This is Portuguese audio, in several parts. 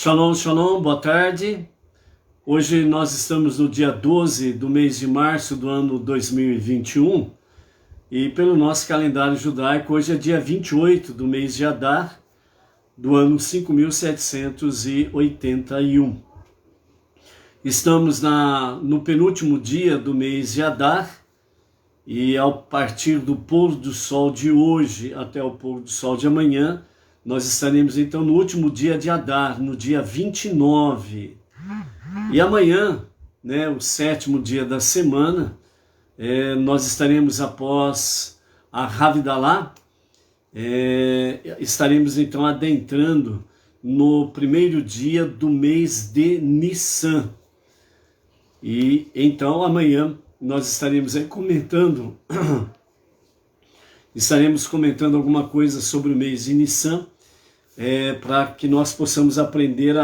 Shalom, shalom, boa tarde. Hoje nós estamos no dia 12 do mês de março do ano 2021 e pelo nosso calendário judaico hoje é dia 28 do mês de Adar do ano 5781. Estamos no penúltimo dia do mês de Adar e a partir do pôr do sol de hoje até o pôr do sol de amanhã, nós estaremos então no último dia de Adar, no dia 29. E amanhã, o sétimo dia da semana, nós estaremos após a Havdalah, estaremos então adentrando no primeiro dia do mês de Nissan. E então amanhã nós estaremos aí comentando alguma coisa sobre o mês de Nissan, para que nós possamos aprender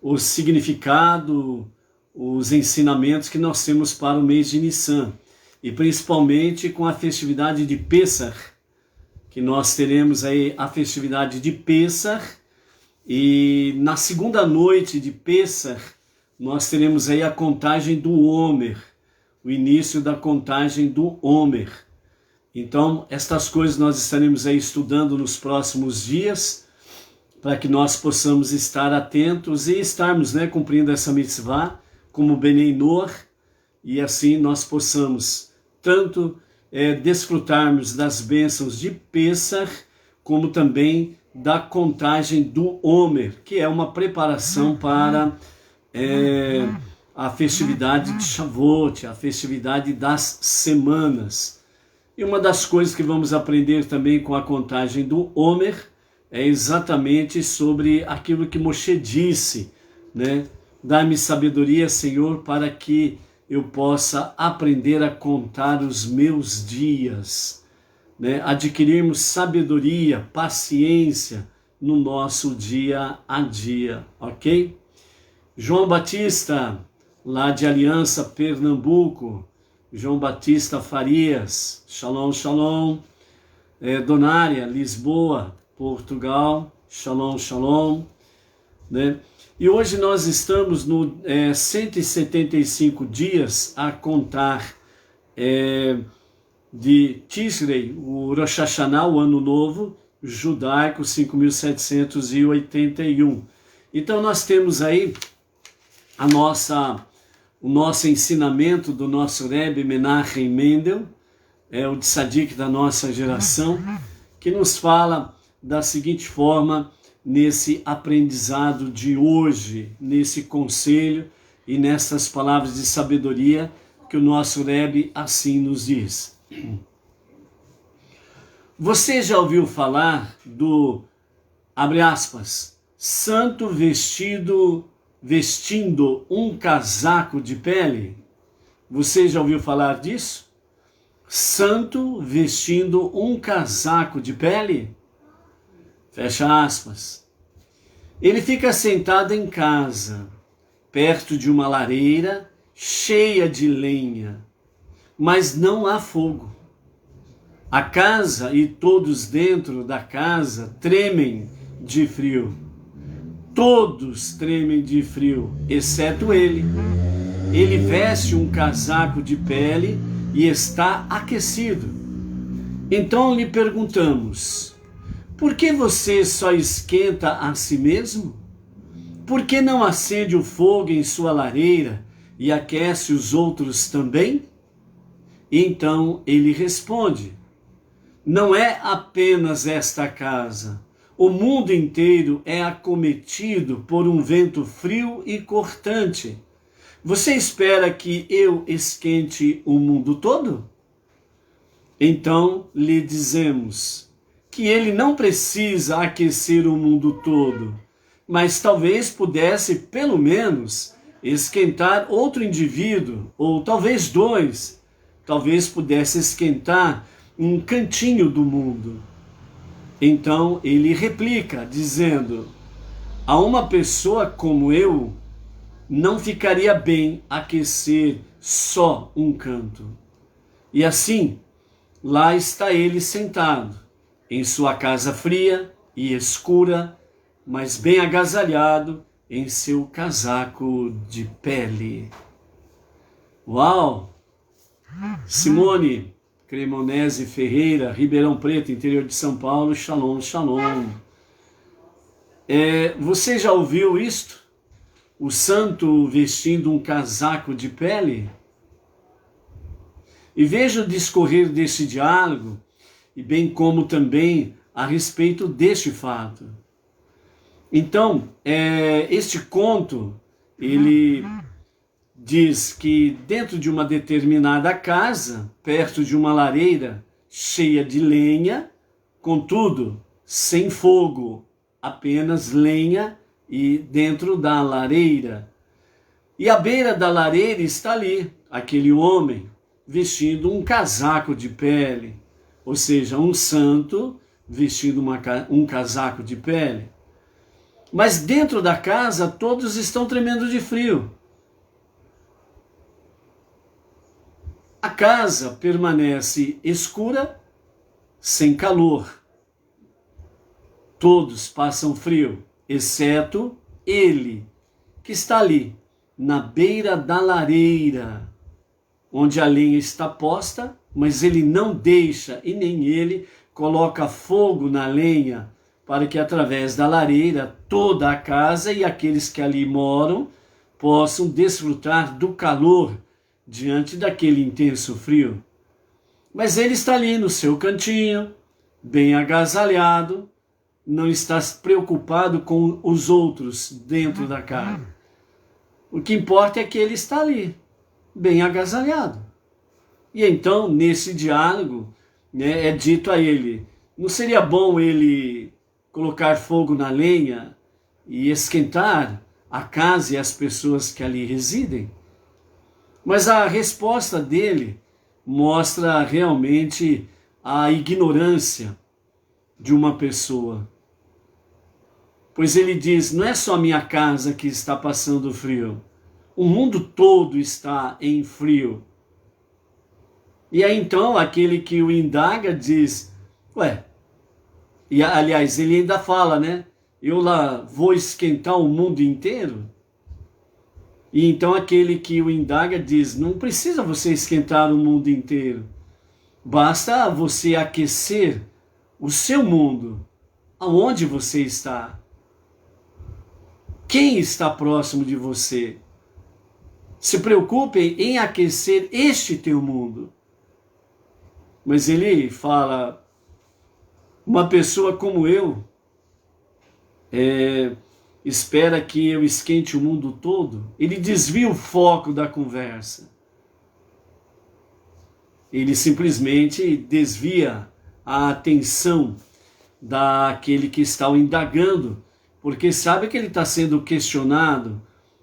o significado, os ensinamentos que nós temos para o mês de Nissan, e principalmente com a festividade de Pessach, que nós teremos aí a festividade de Pessach, e na segunda noite de Pessach nós teremos aí a contagem do Homer, o início da contagem do Homer. Então, estas coisas nós estaremos aí estudando nos próximos dias, para que nós possamos estar atentos e estarmos cumprindo essa mitzvah como Benei Noach, e assim nós possamos tanto desfrutarmos das bênçãos de Pessach, como também da contagem do Homer, que é uma preparação para a festividade de Shavuot, a festividade das semanas. E uma das coisas que vamos aprender também com a contagem do Homer é exatamente sobre aquilo que Moshe disse, Dá-me sabedoria, Senhor, para que eu possa aprender a contar os meus dias, adquirirmos sabedoria, paciência no nosso dia a dia, ok? João Batista, lá de Aliança, Pernambuco, João Batista Farias, shalom, shalom. Donária, Lisboa, Portugal, shalom, shalom. E hoje nós estamos no 175 dias a contar de Tishrei, o Rosh Hashanah, o Ano Novo Judaico, 5781. Então nós temos aí o nosso ensinamento do nosso Rebbe Menachem Mendel, o tzadik da nossa geração, que nos fala da seguinte forma, nesse aprendizado de hoje, nesse conselho e nessas palavras de sabedoria que o nosso Rebbe assim nos diz. Você já ouviu falar do, abre aspas, santo vestindo um casaco de pele? Você já ouviu falar disso? Santo vestindo um casaco de pele? Fecha aspas. Ele fica sentado em casa, perto de uma lareira cheia de lenha, mas não há fogo. A casa e todos dentro da casa tremem de frio. Todos tremem de frio, exceto ele. Ele veste um casaco de pele e está aquecido. Então lhe perguntamos: por que você só esquenta a si mesmo? Por que não acende o fogo em sua lareira e aquece os outros também? Então ele responde: não é apenas esta casa. O mundo inteiro é acometido por um vento frio e cortante. Você espera que eu esquente o mundo todo? Então lhe dizemos que ele não precisa aquecer o mundo todo, mas talvez pudesse pelo menos esquentar outro indivíduo, ou talvez dois, talvez pudesse esquentar um cantinho do mundo. Então ele replica, dizendo: a uma pessoa como eu, não ficaria bem aquecer só um canto. E assim, lá está ele sentado, em sua casa fria e escura, mas bem agasalhado em seu casaco de pele. Uau! Simone Cremonese Ferreira, Ribeirão Preto, interior de São Paulo, shalom, shalom. Você já ouviu isto? O santo vestindo um casaco de pele? E veja o discorrer desse diálogo, e bem como também a respeito deste fato. Então, este conto, ele diz que dentro de uma determinada casa, perto de uma lareira cheia de lenha, contudo, sem fogo, apenas lenha e dentro da lareira. E à beira da lareira está ali aquele homem vestindo um casaco de pele, ou seja, um santo vestindo um casaco de pele. Mas dentro da casa todos estão tremendo de frio. A casa permanece escura, sem calor. Todos passam frio, exceto ele, que está ali, na beira da lareira, onde a lenha está posta, mas ele não deixa, e nem ele coloca fogo na lenha, para que através da lareira toda a casa e aqueles que ali moram possam desfrutar do calor diante daquele intenso frio. Mas ele está ali no seu cantinho, bem agasalhado, não está preocupado com os outros dentro da casa. O que importa é que ele está ali, bem agasalhado. E então, nesse diálogo, é dito a ele, não seria bom ele colocar fogo na lenha e esquentar a casa e as pessoas que ali residem? Mas a resposta dele mostra realmente a ignorância de uma pessoa. Pois ele diz, não é só minha casa que está passando frio, o mundo todo está em frio. E aí então aquele que o indaga diz, e aliás ele ainda fala, né? Eu lá vou esquentar o mundo inteiro? E então aquele que o indaga diz, não precisa você esquentar o mundo inteiro. Basta você aquecer o seu mundo, aonde você está. Quem está próximo de você? Se preocupe em aquecer este teu mundo. Mas ele fala, uma pessoa como eu, espera que eu esquente o mundo todo. Ele desvia o foco da conversa. Ele simplesmente desvia a atenção daquele que está o indagando, porque sabe que ele está sendo questionado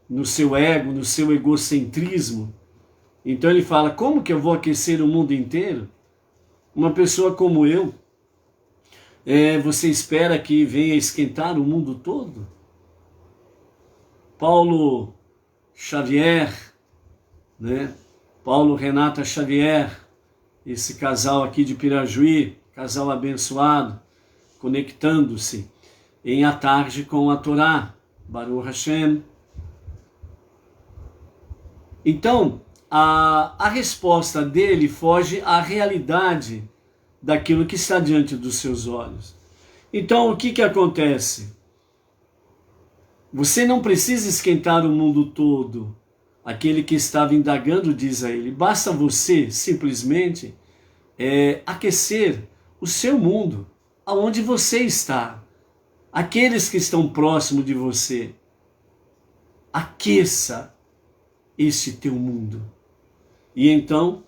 no seu ego, no seu egocentrismo. Então ele fala, como que eu vou aquecer o mundo inteiro? Uma pessoa como eu, você espera que venha esquentar o mundo todo? Paulo Xavier, né? Paulo Renata Xavier, esse casal aqui de Pirajuí, casal abençoado, conectando-se em A Tarde com a Torá, Baruch Hashem. Então, a resposta dele foge à realidade daquilo que está diante dos seus olhos. Então, o que acontece? Você não precisa esquentar o mundo todo. Aquele que estava indagando diz a ele, basta você simplesmente aquecer o seu mundo, aonde você está. Aqueles que estão próximo de você. Aqueça esse teu mundo. E então,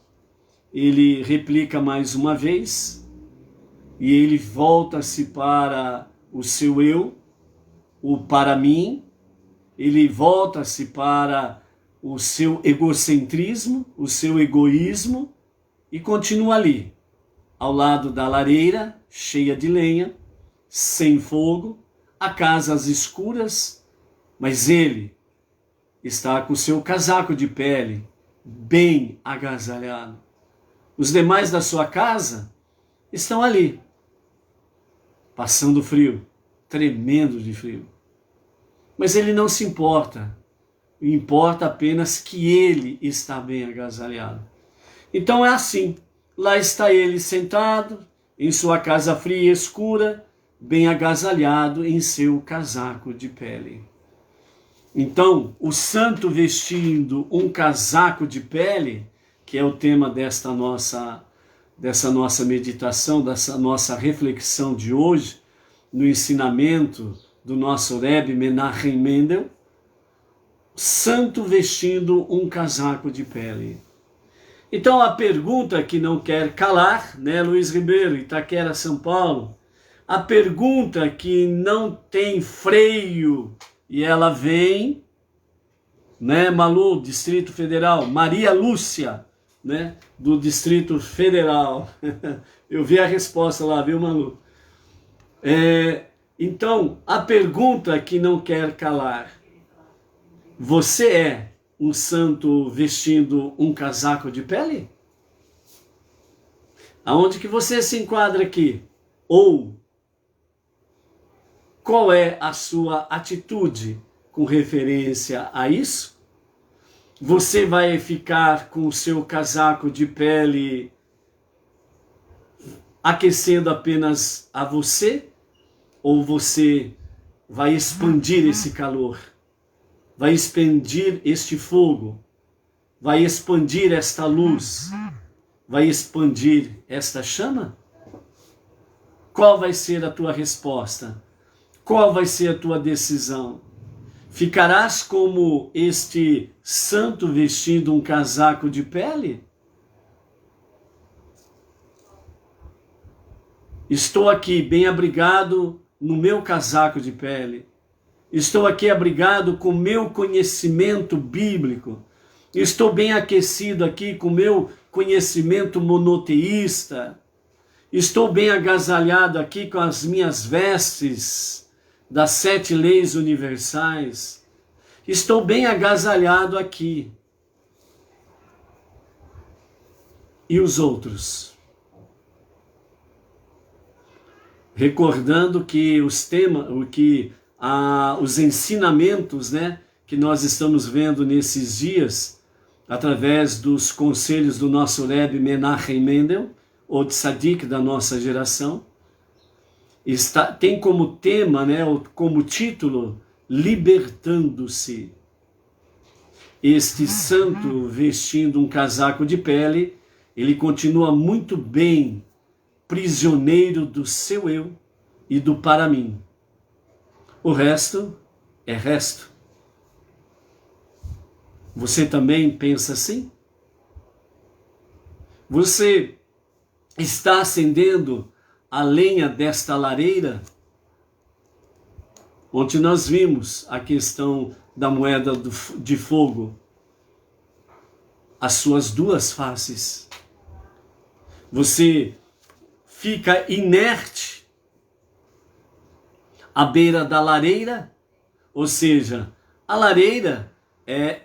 ele replica mais uma vez, e ele volta-se para o seu eu, o para mim, ele volta-se para o seu egocentrismo, o seu egoísmo, e continua ali, ao lado da lareira, cheia de lenha, sem fogo, a casa às escuras, mas ele está com seu casaco de pele, bem agasalhado. Os demais da sua casa estão ali, passando frio, tremendo de frio. Mas ele não se importa. Importa apenas que ele está bem agasalhado. Então é assim. Lá está ele sentado em sua casa fria e escura, bem agasalhado em seu casaco de pele. Então, o santo vestindo um casaco de pele, que é o tema dessa nossa meditação, dessa nossa reflexão de hoje, no ensinamento do nosso Rebbe Menachem Mendel, santo vestindo um casaco de pele. Então a pergunta que não quer calar, né, Luiz Ribeiro, Itaquera, São Paulo, a pergunta que não tem freio e ela vem, né, Malu, Distrito Federal, Maria Lúcia, né, do Distrito Federal. Eu vi a resposta lá, viu, Malu? Então, a pergunta que não quer calar, você é um santo vestindo um casaco de pele? Aonde que você se enquadra aqui? Ou qual é a sua atitude com referência a isso? Você vai ficar com o seu casaco de pele aquecendo apenas a você? Ou você vai expandir esse calor? Vai expandir este fogo? Vai expandir esta luz? Vai expandir esta chama? Qual vai ser a tua resposta? Qual vai ser a tua decisão? Ficarás como este santo vestindo um casaco de pele? Estou aqui bem abrigado no meu casaco de pele. Estou aqui abrigado com o meu conhecimento bíblico. Estou bem aquecido aqui com o meu conhecimento monoteísta. Estou bem agasalhado aqui com as minhas vestes das 7 leis universais. Estou bem agasalhado aqui. E os outros? Recordando que os ensinamentos, né, que nós estamos vendo nesses dias, através dos conselhos do nosso Rebbe Menachem Mendel, o tzadik da nossa geração, tem como tema, né, como título, Libertando-se. Este santo vestindo um casaco de pele, ele continua muito bem prisioneiro do seu eu e do para mim. O resto é resto. Você também pensa assim? Você está acendendo a lenha desta lareira? Ontem nós vimos a questão da moeda de fogo, as suas duas faces. Você fica inerte à beira da lareira, ou seja, a lareira é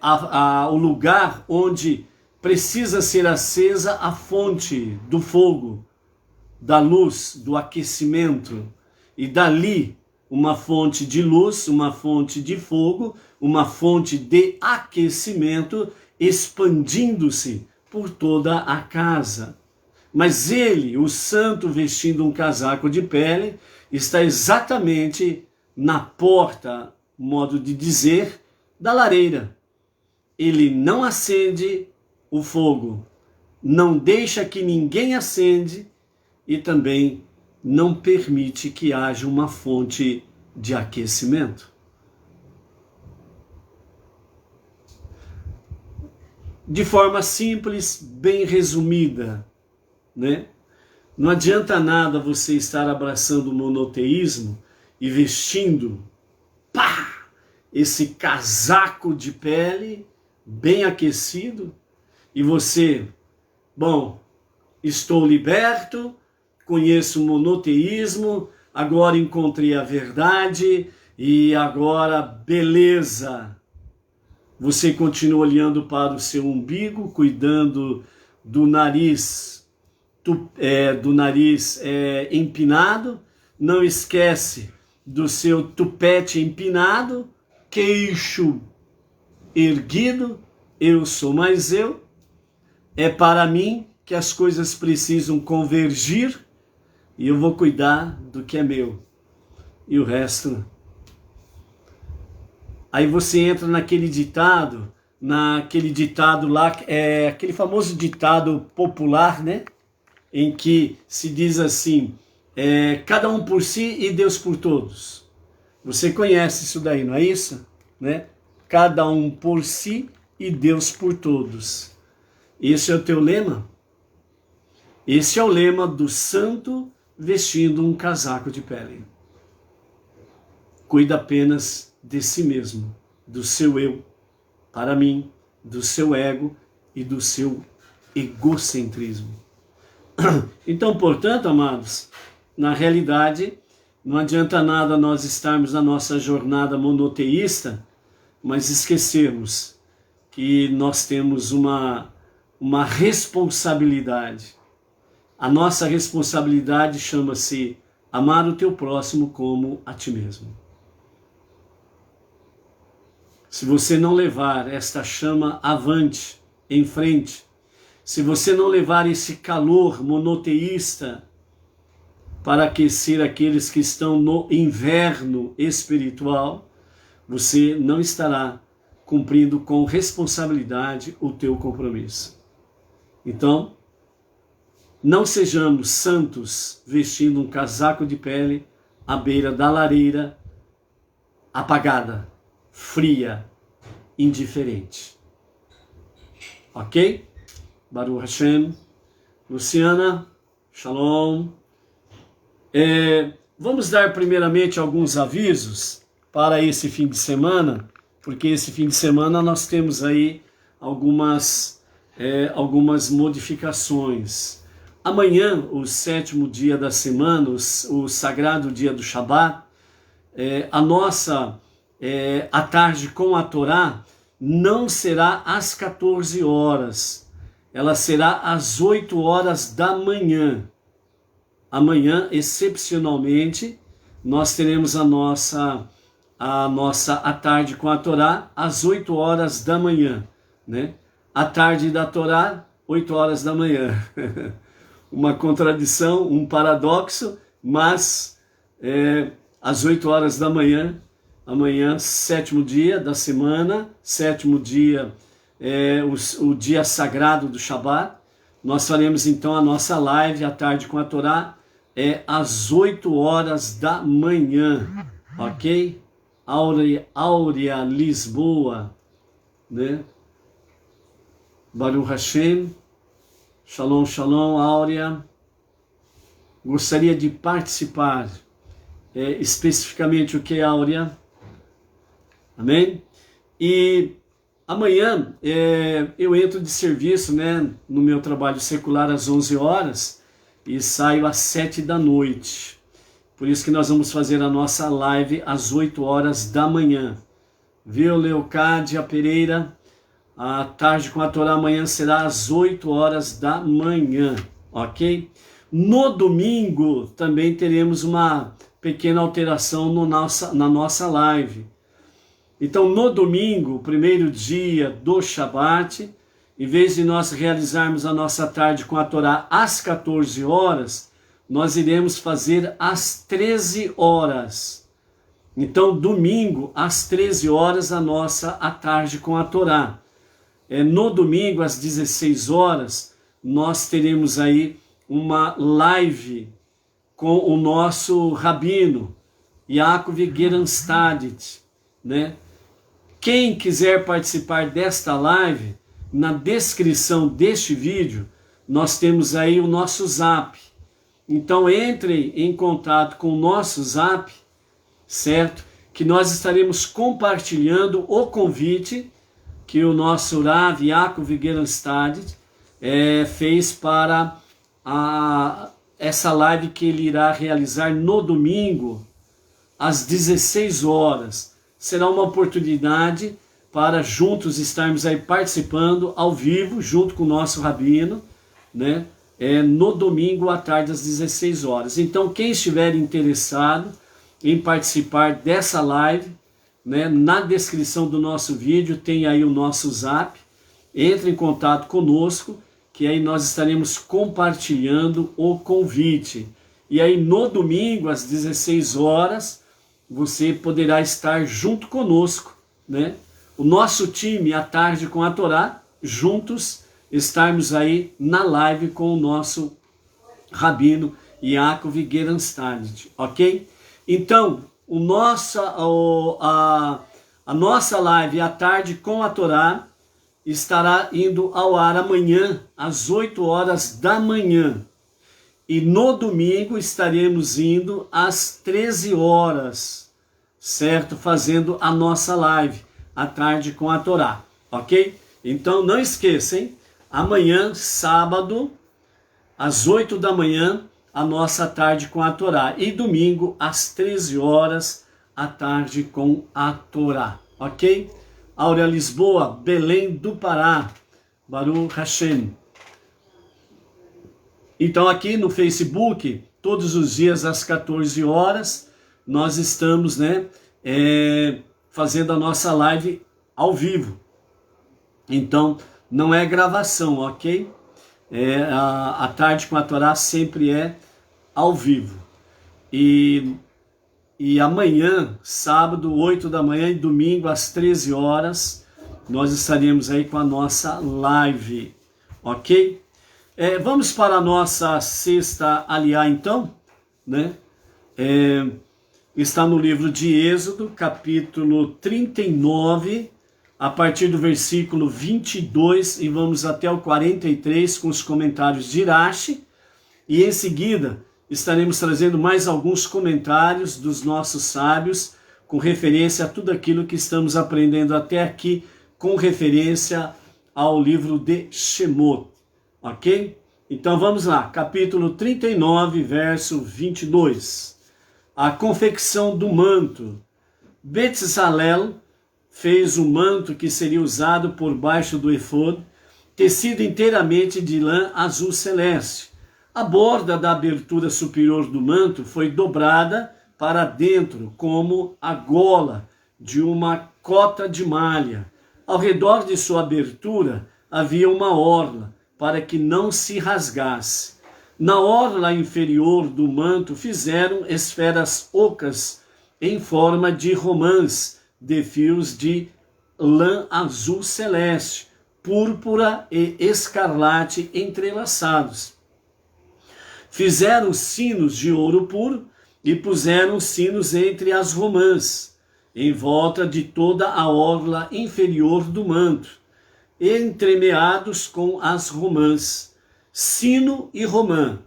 o lugar onde precisa ser acesa a fonte do fogo, da luz, do aquecimento, e dali uma fonte de luz, uma fonte de fogo, uma fonte de aquecimento expandindo-se por toda a casa. Mas ele, o santo vestindo um casaco de pele, está exatamente na porta, modo de dizer, da lareira. Ele não acende o fogo, não deixa que ninguém acende e também não permite que haja uma fonte de aquecimento. De forma simples, bem resumida, né? Não adianta nada você estar abraçando o monoteísmo e vestindo, esse casaco de pele bem aquecido e você, estou liberto, conheço o monoteísmo, agora encontrei a verdade e agora beleza. Você continua olhando para o seu umbigo, cuidando do nariz empinado, não esquece do seu tupete empinado, queixo erguido, eu sou mais eu. É para mim que as coisas precisam convergir e eu vou cuidar do que é meu. E o resto... Aí você entra naquele ditado lá, aquele famoso ditado popular, né? Em que se diz assim, cada um por si e Deus por todos. Você conhece isso daí, não é isso? Né? Cada um por si e Deus por todos. Esse é o teu lema? Esse é o lema do santo vestindo um casaco de pele. Cuida apenas de si mesmo, do seu eu, para mim, do seu ego e do seu egocentrismo. Então, portanto, amados, na realidade, não adianta nada nós estarmos na nossa jornada monoteísta, mas esquecermos que nós temos uma responsabilidade. A nossa responsabilidade chama-se amar o teu próximo como a ti mesmo. Se você não levar esta chama avante, em frente, se você não levar esse calor monoteísta para aquecer aqueles que estão no inverno espiritual, você não estará cumprindo com responsabilidade o teu compromisso. Então, não sejamos santos vestindo um casaco de pele à beira da lareira, apagada, fria, indiferente. Ok? Baruch Hashem. Luciana, shalom. Vamos dar primeiramente alguns avisos para esse fim de semana, porque esse fim de semana nós temos aí algumas modificações. Amanhã, o 7º dia da semana, o sagrado dia do Shabat, a tarde com a Torá não será às 14 horas, ela será às 8 horas da manhã. Amanhã, excepcionalmente, nós teremos a tarde com a Torá às 8 horas da manhã, né? A tarde da Torá, 8 horas da manhã. Uma contradição, um paradoxo, mas às 8 horas da manhã, amanhã, 7º dia da semana, 7º dia, o dia sagrado do Shabat, nós faremos então a nossa live, a tarde com a Torá, às 8 horas da manhã, ok? Áurea Lisboa, né? Baruch Hashem, shalom, shalom, Áurea. Gostaria de participar, especificamente o que é Áurea? Amém? E amanhã eu entro de serviço, né, no meu trabalho secular às 11 horas e saio às 7 da noite. Por isso que nós vamos fazer a nossa live às 8 horas da manhã. Viu, Leocádia Pereira? A tarde com a Torá amanhã será às 8 horas da manhã, ok? No domingo também teremos uma pequena alteração na nossa live. Então, no domingo, primeiro dia do Shabat, em vez de nós realizarmos a nossa tarde com a Torá às 14 horas, nós iremos fazer às 13 horas. Então, domingo, às 13 horas, a tarde com a Torá. No domingo, às 16 horas, nós teremos aí uma live com o nosso rabino, Yaakov Geranstadit, né? Quem quiser participar desta live, na descrição deste vídeo, nós temos aí o nosso Zap. Então entre em contato com o nosso Zap, certo? Que nós estaremos compartilhando o convite que o nosso Rav Yaakov Geranstadit fez para essa live que ele irá realizar no domingo, às 16 horas. Será uma oportunidade para juntos estarmos aí participando ao vivo, junto com o nosso rabino, né? No domingo à tarde às 16 horas. Então, quem estiver interessado, em participar dessa live, né? Na descrição do nosso vídeo tem aí o nosso Zap. Entre em contato conosco, que aí nós estaremos compartilhando o convite. E aí no domingo, às 16 horas, você poderá estar junto conosco, né? O nosso time, à tarde com a Torá, juntos, estarmos aí na live com o nosso Rabino Yaakov Gerenstad, ok? Então, a nossa live à tarde com a Torá estará indo ao ar amanhã, às 8 horas da manhã. E no domingo estaremos indo às 13 horas, certo? Fazendo a nossa live à tarde com a Torá, ok? Então não esqueçam, amanhã, sábado, às 8 da manhã, a nossa tarde com a Torá. E domingo, às 13 horas, a tarde com a Torá, ok? Áurea Lisboa, Belém do Pará, Baruch Hashem. Então aqui no Facebook, todos os dias às 14 horas, nós estamos, né, fazendo a nossa live ao vivo. Então não é gravação, ok? A tarde com a Torá sempre é ao vivo. E amanhã, sábado, 8 da manhã e domingo às 13 horas, nós estaremos aí com a nossa live, ok? Vamos para a nossa sexta aliá então, né? Está no livro de Êxodo, capítulo 39, a partir do versículo 22 e vamos até o 43 com os comentários de Irache, e em seguida estaremos trazendo mais alguns comentários dos nossos sábios com referência a tudo aquilo que estamos aprendendo até aqui, com referência ao livro de Shemot, ok? Então vamos lá, capítulo 39, verso 22. A confecção do manto. Betzalel fez o manto que seria usado por baixo do efod, tecido inteiramente de lã azul celeste. A borda da abertura superior do manto foi dobrada para dentro, como a gola de uma cota de malha. Ao redor de sua abertura havia uma orla, para que não se rasgasse. Na orla inferior do manto fizeram esferas ocas em forma de romãs, de fios de lã azul celeste, púrpura e escarlate entrelaçados. Fizeram sinos de ouro puro e puseram sinos entre as romãs, em volta de toda a orla inferior do manto, entremeados com as romãs, sino e romã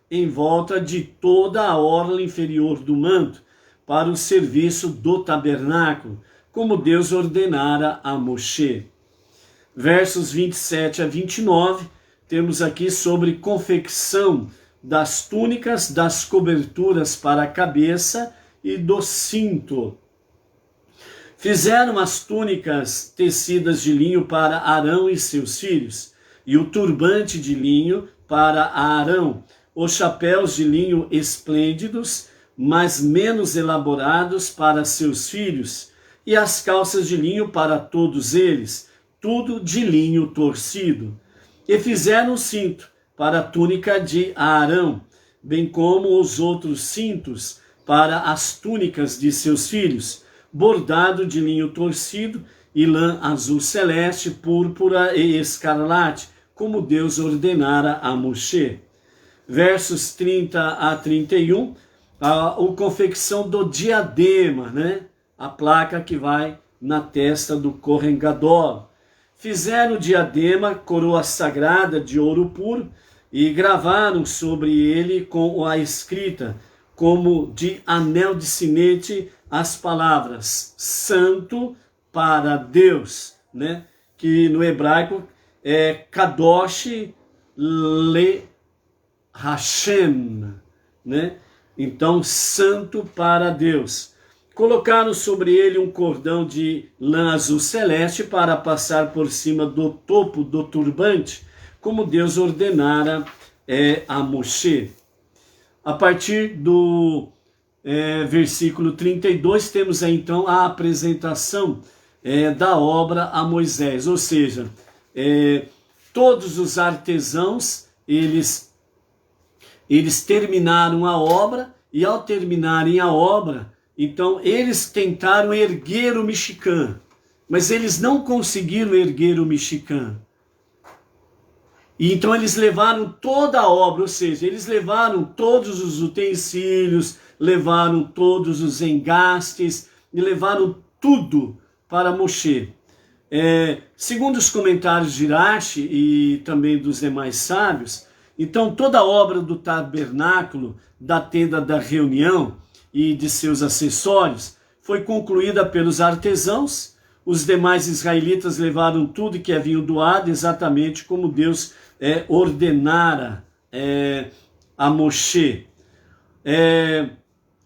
em volta de toda a orla inferior do manto, para o serviço do tabernáculo, como Deus ordenara a Moshe. Versos 27 a 29, temos aqui sobre confecção das túnicas, das coberturas para a cabeça e do cinto. Fizeram as túnicas tecidas de linho para Arão e seus filhos, e o turbante de linho para Arão, os chapéus de linho esplêndidos, mas menos elaborados para seus filhos, e as calças de linho para todos eles, tudo de linho torcido. E fizeram o cinto para a túnica de Arão, bem como os outros cintos para as túnicas de seus filhos, bordado de linho torcido e lã azul celeste, púrpura e escarlate, como Deus ordenara a Moshe. Versos 30 a 31, a confecção do diadema, né? A placa que vai na testa do Kohen Gadol. Fizeram o diadema, coroa sagrada de ouro puro, e gravaram sobre ele com a escrita, como de anel de sinete, as palavras Santo para Deus, né? Que no hebraico é Kadosh Le Hashem, né? Então, santo para Deus. Colocaram sobre ele um cordão de lã azul celeste para passar por cima do topo do turbante, como Deus ordenara a Moshe. A partir do versículo 32, temos aí então a apresentação da obra a Moisés, ou seja, todos os artesãos, eles terminaram a obra, e ao terminarem a obra, então eles tentaram erguer o Mexicã, mas eles não conseguiram erguer o Mexicã. E então eles levaram toda a obra, ou seja, eles levaram todos os utensílios, levaram todos os engastes, e levaram tudo para Moshe. Segundo os comentários de Rashi e também dos demais sábios, então toda a obra do tabernáculo, da tenda da reunião e de seus acessórios foi concluída pelos artesãos. Os demais israelitas levaram tudo que haviam doado, exatamente como Deus ordenara a Moshe.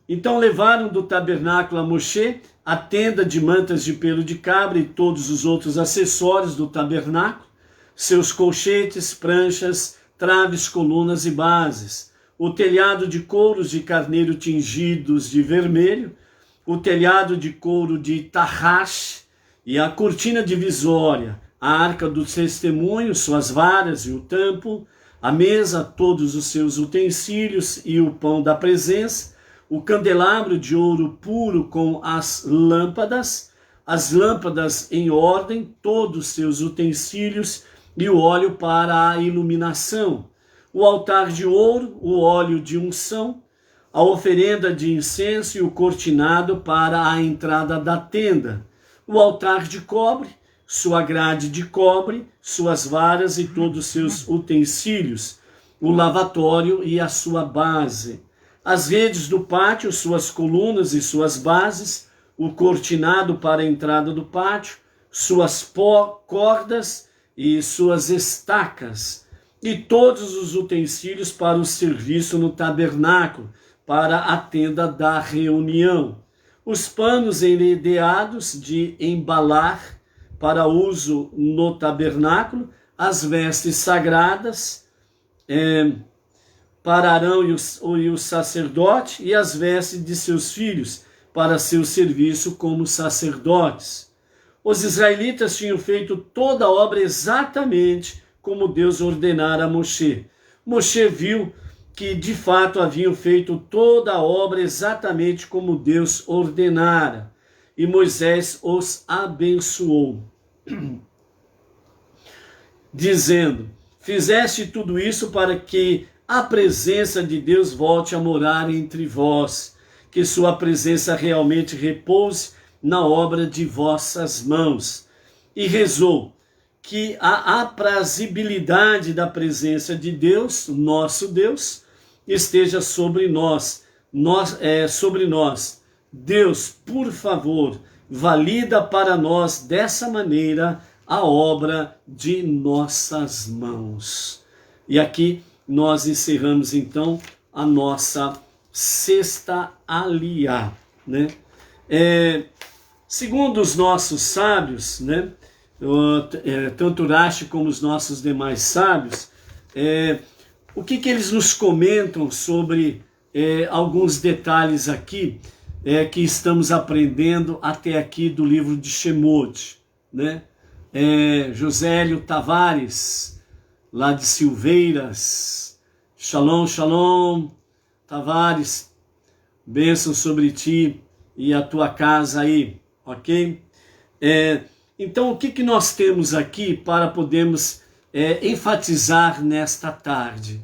Então levaram do tabernáculo a Moshe a tenda de mantas de pelo de cabra e todos os outros acessórios do tabernáculo, seus colchetes, pranchas, traves, colunas e bases, o telhado de couros de carneiro tingidos de vermelho, o telhado de couro de tarrash e a cortina divisória, a arca do testemunho, suas varas e o tampo, a mesa, todos os seus utensílios e o pão da presença, o candelabro de ouro puro com as lâmpadas em ordem, todos os seus utensílios e o óleo para a iluminação, o altar de ouro, o óleo de unção, a oferenda de incenso e o cortinado para a entrada da tenda, o altar de cobre, sua grade de cobre, suas varas e todos os seus utensílios, o lavatório e a sua base, as redes do pátio, suas colunas e suas bases, o cortinado para a entrada do pátio, suas cordas e suas estacas, e todos os utensílios para o serviço no tabernáculo, para a tenda da reunião, os panos enredeados de embalar para uso no tabernáculo, as vestes sagradas para Arão e o sacerdote, e as vestes de seus filhos para seu serviço como sacerdotes. Os israelitas tinham feito toda a obra exatamente como Deus ordenara a Moshe. Moshe viu que de fato haviam feito toda a obra exatamente como Deus ordenara, e Moisés os abençoou, dizendo: fizeste tudo isso para que a presença de Deus volte a morar entre vós, que sua presença realmente repouse na obra de vossas mãos. E rezou que a aprazibilidade da presença de Deus, nosso Deus, esteja sobre nós. Deus, por favor, valida para nós dessa maneira a obra de nossas mãos. E aqui nós encerramos então a nossa sexta aliá, né? Segundo os nossos sábios, né? Tanto Rashi como os nossos demais sábios, o que eles nos comentam sobre alguns detalhes aqui que estamos aprendendo até aqui do livro de Shemot, né? Josélio Tavares, lá de Silveiras, shalom, shalom, Tavares, bênção sobre ti e a tua casa aí, ok? Então, o que nós temos aqui para podermos enfatizar nesta tarde?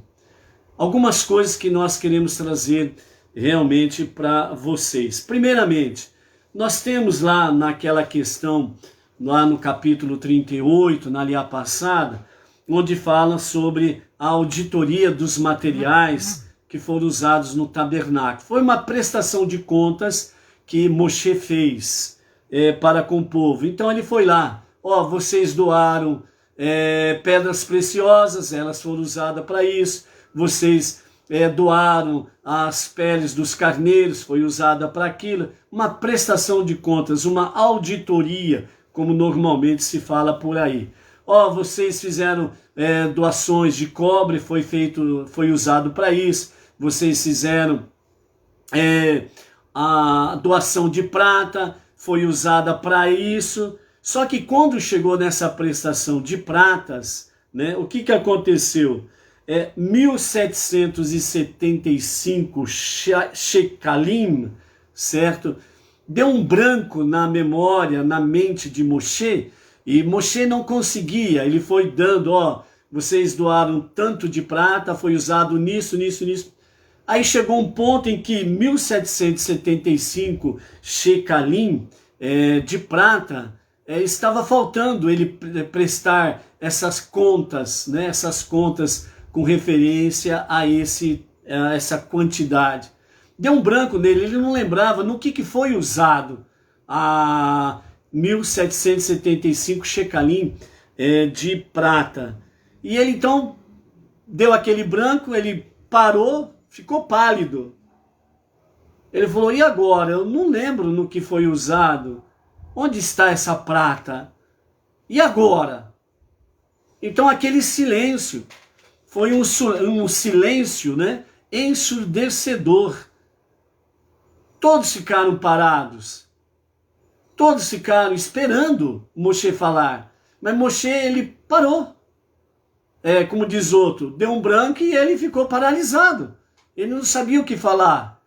Algumas coisas que nós queremos trazer realmente para vocês. Primeiramente, nós temos lá naquela questão, lá no capítulo 38, na aliá passada, onde fala sobre a auditoria dos materiais que foram usados no tabernáculo. Foi uma prestação de contas que Moshe fez para com o povo. Então ele foi lá, vocês doaram pedras preciosas, elas foram usadas para isso, vocês doaram as peles dos carneiros, foi usada para aquilo. Uma prestação de contas, uma auditoria, como normalmente se fala por aí. Vocês fizeram doações de cobre, foi usado para isso. vocês fizeram a doação de prata, foi usada para isso. Só que quando chegou nessa prestação de pratas, né, o que aconteceu? 1775 shekalim, certo? Deu um branco na memória, na mente de Moshe, e Moshe não conseguia, ele foi dando, vocês doaram tanto de prata, foi usado nisso, nisso, nisso. Aí chegou um ponto em que 1775 shekalim de prata estava faltando ele prestar essas contas, né, essas contas com referência a essa quantidade. Deu um branco nele, ele não lembrava no que foi usado a 1775 shekalim de prata. E ele então deu aquele branco, ele parou, ficou pálido. Ele falou, e agora? Eu não lembro no que foi usado. Onde está essa prata? E agora? Então aquele silêncio foi um silêncio, né, ensurdecedor. Todos ficaram parados. Todos ficaram esperando Moshe falar. Mas Moshe, ele parou. Como diz outro, deu um branco e ele ficou paralisado. Ele não sabia o que falar.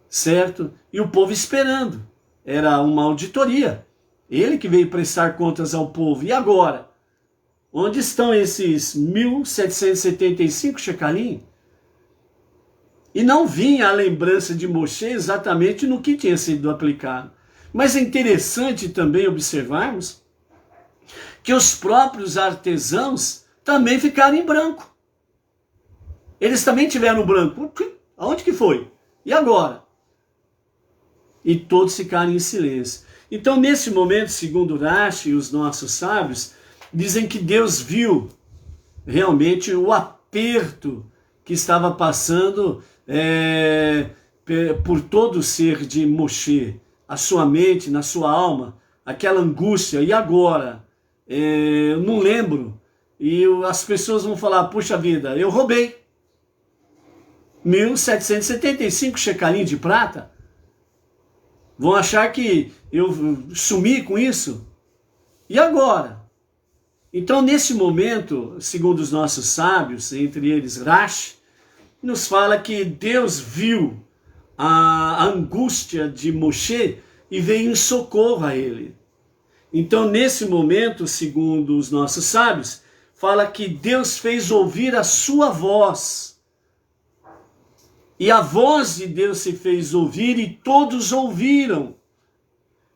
Certo? E o povo esperando. Era uma auditoria. Ele que veio prestar contas ao povo. E agora? Onde estão esses 1775 shekalim? E não vinha a lembrança de Moshe exatamente no que tinha sido aplicado. Mas é interessante também observarmos que os próprios artesãos também ficaram em branco. Eles também tiveram branco. Aonde que foi? E agora? E todos ficaram em silêncio. Então, nesse momento, segundo Rashi e os nossos sábios, dizem que Deus viu realmente o aperto que estava passando por todo o ser de Moshe, a sua mente, na sua alma, aquela angústia. E agora? Eu não lembro. E as pessoas vão falar, puxa vida, eu roubei 1775 shekalim de prata. Vão achar que eu sumi com isso. E agora? Então, nesse momento, segundo os nossos sábios, entre eles Rashi, nos fala que Deus viu a angústia de Moshe e veio em socorro a ele. Então, nesse momento, segundo os nossos sábios, fala que Deus fez ouvir a sua voz. E a voz de Deus se fez ouvir e todos ouviram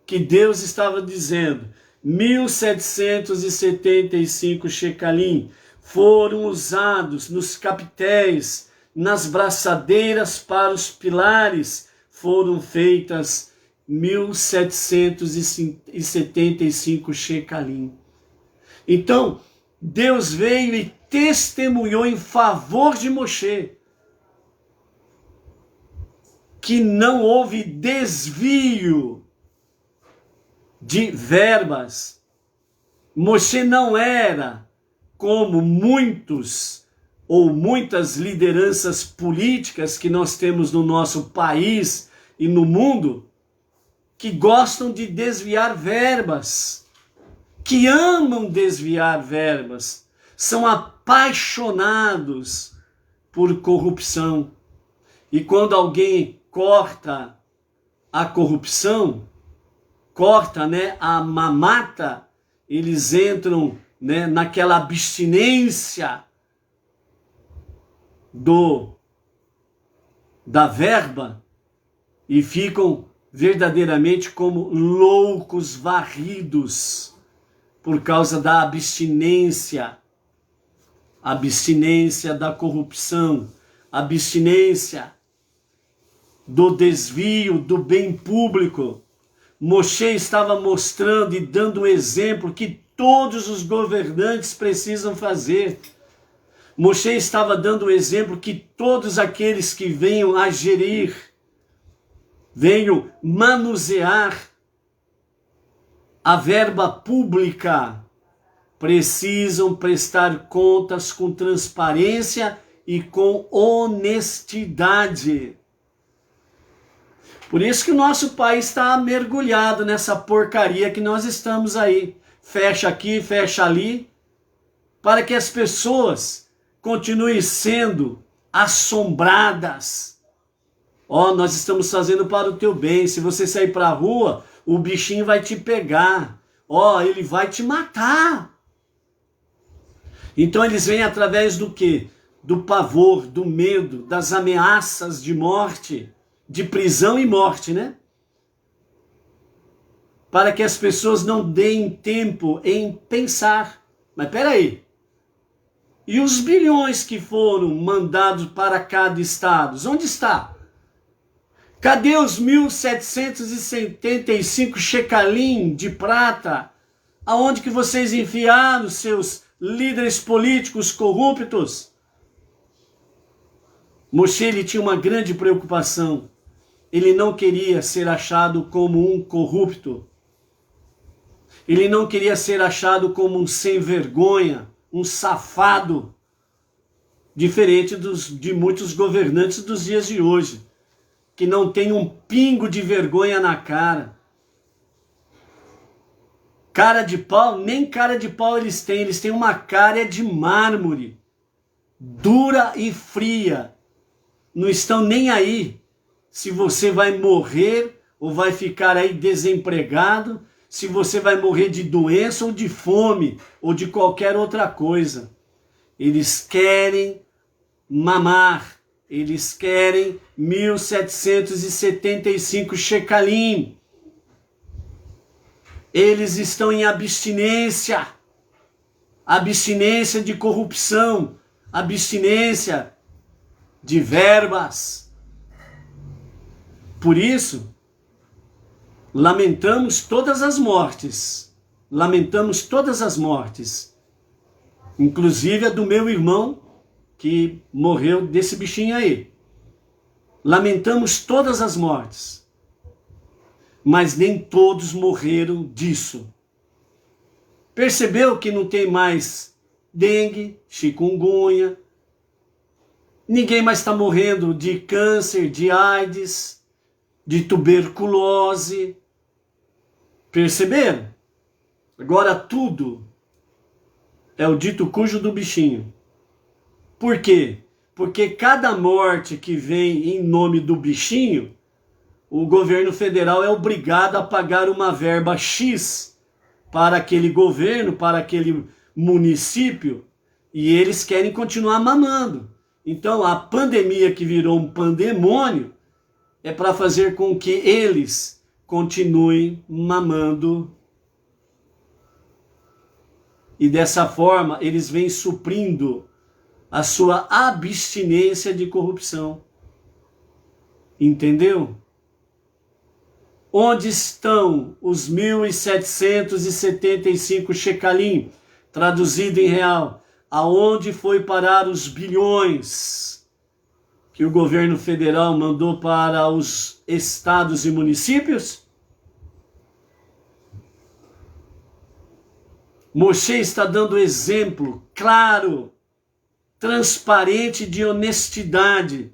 que Deus estava dizendo, 1775 shekalim foram usados nos capitéis, nas braçadeiras para os pilares, foram feitas 1775 shekalim. Então, Deus veio e testemunhou em favor de Moshe que não houve desvio de verbas. Moshe não era como muitos ou muitas lideranças políticas que nós temos no nosso país e no mundo, que gostam de desviar verbas, que amam desviar verbas, são apaixonados por corrupção. E quando alguém corta a corrupção, corta, né, a mamata, eles entram, né, naquela abstinência da verba e ficam verdadeiramente como loucos varridos por causa da abstinência da corrupção, abstinência do desvio do bem público. Moshe estava mostrando e dando um exemplo que todos os governantes precisam fazer. Moshe estava dando um exemplo que todos aqueles que venham a gerir, venham manusear a verba pública, precisam prestar contas com transparência e com honestidade. Por isso que o nosso país está mergulhado nessa porcaria que nós estamos aí. Fecha aqui, fecha ali, para que as pessoas continuem sendo assombradas. Ó, nós estamos fazendo para o teu bem. Se você sair para a rua, o bichinho vai te pegar. Ó, ele vai te matar. Então eles vêm através do quê? Do pavor, do medo, das ameaças de morte, de prisão e morte, né? Para que as pessoas não deem tempo em pensar. Mas peraí, e os bilhões que foram mandados para cada estado? Onde está? Cadê os 1.775 shecalim de prata? Aonde que vocês enfiaram seus líderes políticos corruptos? Moshe, ele tinha uma grande preocupação. Ele não queria ser achado como um corrupto. Ele não queria ser achado como um sem vergonha, um safado, diferente de muitos governantes dos dias de hoje, que não tem um pingo de vergonha na cara. Cara de pau, nem cara de pau eles têm uma cara de mármore, dura e fria. Não estão nem aí se você vai morrer ou vai ficar aí desempregado, se você vai morrer de doença ou de fome ou de qualquer outra coisa. Eles querem mamar, eles querem 1.775 shecalim. Eles estão em abstinência, abstinência de corrupção, abstinência de verbas. Por isso, lamentamos todas as mortes, inclusive a do meu irmão, que morreu desse bichinho aí. Lamentamos todas as mortes, mas nem todos morreram disso. Percebeu que não tem mais dengue, chikungunya, ninguém mais está morrendo de câncer, de AIDS, de tuberculose. Perceberam? Agora tudo é o dito cujo do bichinho. Por quê? Porque cada morte que vem em nome do bichinho, o governo federal é obrigado a pagar uma verba X para aquele governo, para aquele município, e eles querem continuar mamando. Então a pandemia que virou um pandemônio é para fazer com que eles continuem mamando. E dessa forma eles vêm suprindo a sua abstinência de corrupção. Entendeu? Onde estão os 1.775 shecalim, traduzido em real? Aonde foi parar os bilhões que o governo federal mandou para os estados e municípios? Moshe está dando exemplo claro, transparente de honestidade.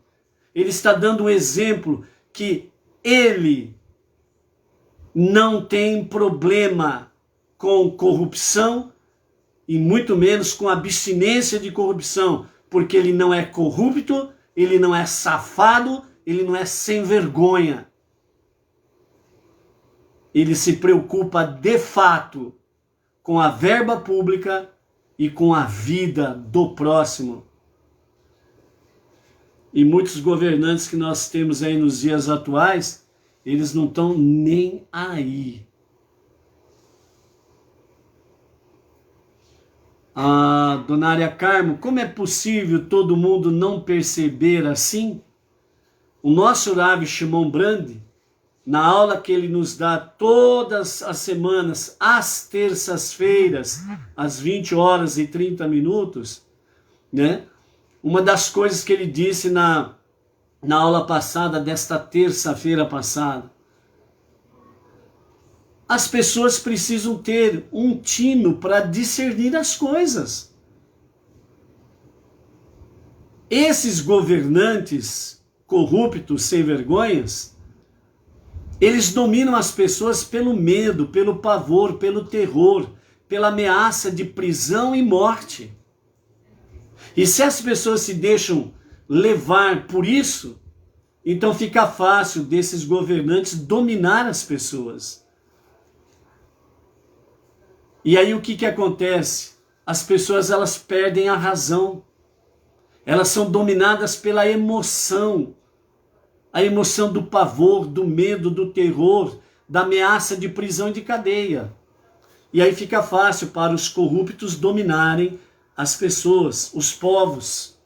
Ele está dando um exemplo que ele não tem problema com corrupção e muito menos com abstinência de corrupção, porque ele não é corrupto, ele não é safado, ele não é sem vergonha. Ele se preocupa de fato com a verba pública e com a vida do próximo. E muitos governantes que nós temos aí nos dias atuais, eles não estão nem aí. Dona Aria Carmo, como é possível todo mundo não perceber assim? O nosso Rav Shimon Brandi, na aula que ele nos dá todas as semanas, às terças-feiras, às 20h30, né? Uma das coisas que ele disse na aula passada, desta terça-feira passada, as pessoas precisam ter um tino para discernir as coisas. Esses governantes corruptos, sem vergonhas, eles dominam as pessoas pelo medo, pelo pavor, pelo terror, pela ameaça de prisão e morte. E se as pessoas se deixam levar por isso, então fica fácil desses governantes dominar as pessoas. E aí o que acontece? As pessoas, elas perdem a razão. Elas são dominadas pela emoção. A emoção do pavor, do medo, do terror, da ameaça de prisão e de cadeia. E aí fica fácil para os corruptos dominarem as pessoas, os povos.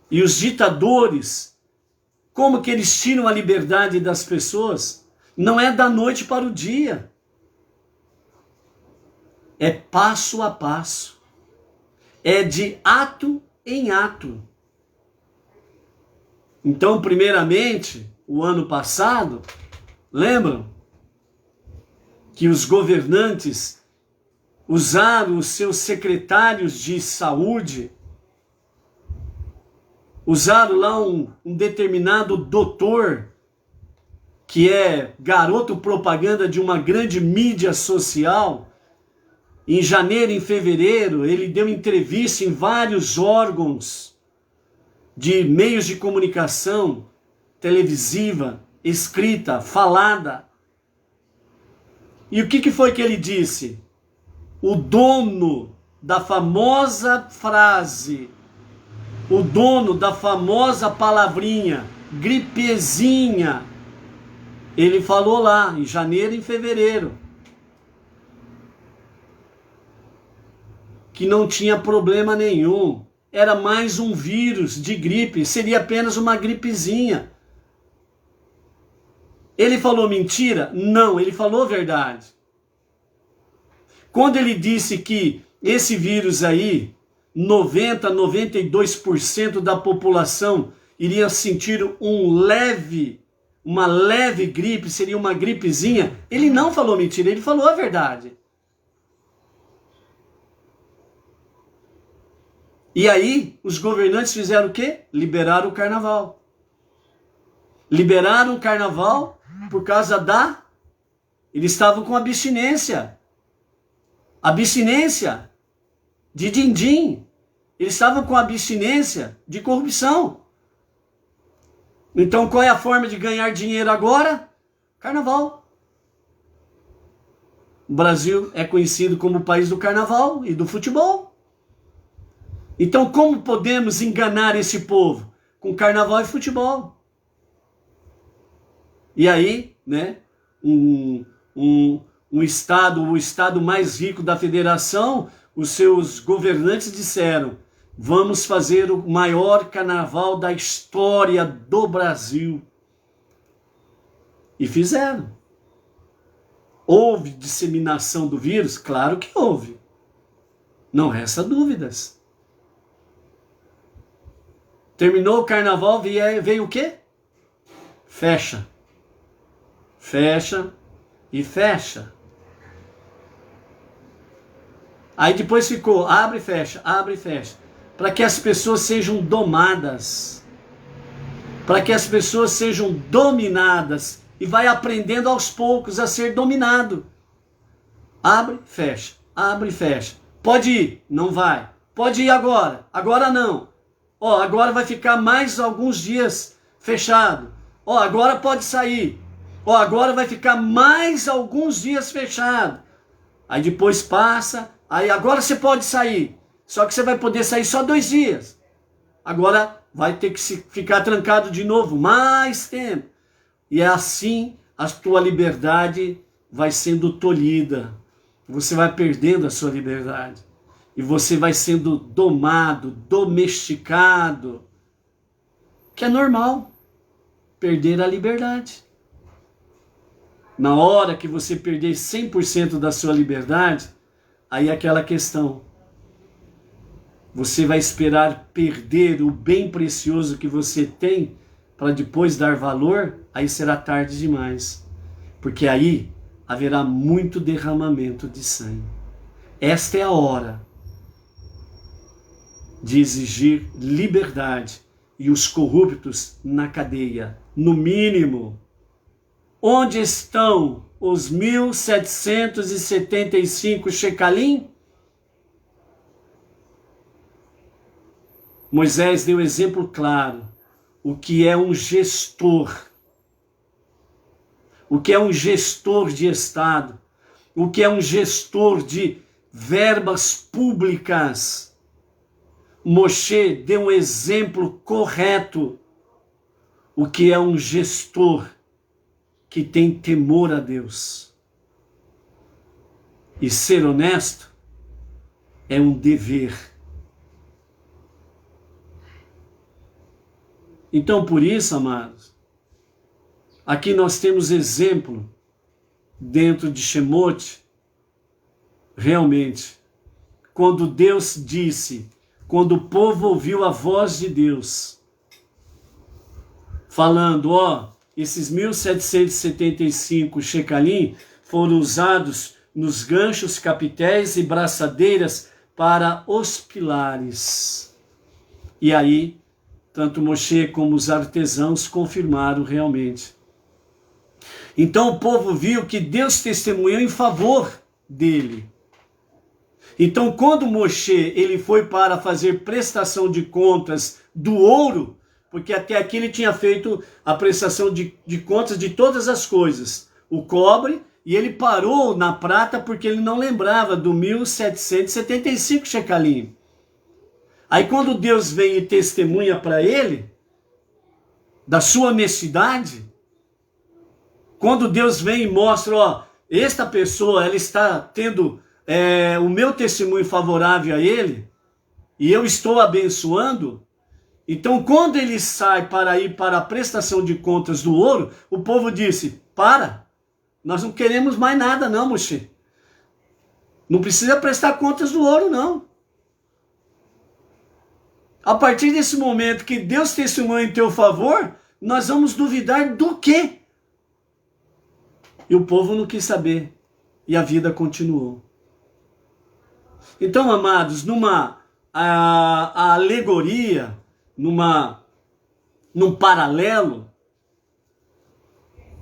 E os ditadores, como que eles tiram a liberdade das pessoas? Não é da noite para o dia. É passo a passo. É de ato em ato. Então, primeiramente, o ano passado, lembram que os governantes usaram os seus secretários de saúde, usaram lá um determinado doutor, que é garoto propaganda de uma grande mídia social. Em janeiro, em fevereiro, ele deu entrevista em vários órgãos de meios de comunicação, televisiva, escrita, falada. E o que foi que ele disse? O dono da famosa frase, o dono da famosa palavrinha, gripezinha, ele falou lá em janeiro e em fevereiro que não tinha problema nenhum. Era mais um vírus de gripe, seria apenas uma gripezinha. Ele falou mentira? Não, ele falou verdade. Quando ele disse que esse vírus aí, 92% da população iria sentir uma leve gripe, seria uma gripezinha, ele não falou mentira, ele falou a verdade. E aí, os governantes fizeram o quê? Liberaram o carnaval. Liberaram o carnaval por causa eles estavam com abstinência. Abstinência de din-din. Eles estavam com abstinência de corrupção. Então, qual é a forma de ganhar dinheiro agora? Carnaval. O Brasil é conhecido como o país do carnaval e do futebol. Então, como podemos enganar esse povo? Com carnaval e futebol. E aí, né, o estado mais rico da federação, os seus governantes disseram: vamos fazer o maior carnaval da história do Brasil. E fizeram. Houve disseminação do vírus? Claro que houve. Não resta dúvidas. Terminou o carnaval, veio o quê? Fecha. Fecha e fecha. Aí depois ficou abre e fecha, para que as pessoas sejam domadas, para que as pessoas sejam dominadas, e vai aprendendo aos poucos a ser dominado. Abre, fecha, pode ir, não vai, pode ir agora não, agora vai ficar mais alguns dias fechado, agora pode sair, agora vai ficar mais alguns dias fechado, aí depois passa, aí agora você pode sair, só que você vai poder sair só 2 dias. Agora vai ter que ficar trancado de novo mais tempo. E é assim a tua liberdade vai sendo tolhida. Você vai perdendo a sua liberdade. E você vai sendo domado, domesticado. Que é normal perder a liberdade. Na hora que você perder 100% da sua liberdade, aí é aquela questão. Você vai esperar perder o bem precioso que você tem para depois dar valor? Aí será tarde demais. Porque aí haverá muito derramamento de sangue. Esta é a hora. de exigir liberdade e os corruptos na cadeia, no mínimo. Onde estão os 1.775 shecalim? Moisés deu exemplo claro. O que é um gestor? O que é um gestor de Estado? O que é um gestor de verbas públicas? Moshe deu um exemplo correto. O que é um gestor que tem temor a Deus? E ser honesto é um dever. Então, por isso, amados, aqui nós temos exemplo dentro de Shemot, realmente, quando Deus disse, quando o povo ouviu a voz de Deus, falando, esses 1.775 shecalim foram usados nos ganchos, capitéis e braçadeiras para os pilares. E aí, tanto Moshe como os artesãos confirmaram realmente. Então o povo viu que Deus testemunhou em favor dele. Então quando Moshe ele foi para fazer prestação de contas do ouro, porque até aqui ele tinha feito a prestação de contas de todas as coisas, o cobre, e ele parou na prata porque ele não lembrava do 1.775 shecalim. Aí quando Deus vem e testemunha para ele, da sua honestidade, quando Deus vem e mostra, esta pessoa, ela está tendo o meu testemunho favorável a ele, e eu estou abençoando, então quando ele sai para ir para a prestação de contas do ouro, o povo disse, nós não queremos mais nada não, Moshe. Não precisa prestar contas do ouro não. A partir desse momento que Deus testemunha em teu favor, nós vamos duvidar do quê? E o povo não quis saber. E a vida continuou. Então, amados, a alegoria, num paralelo,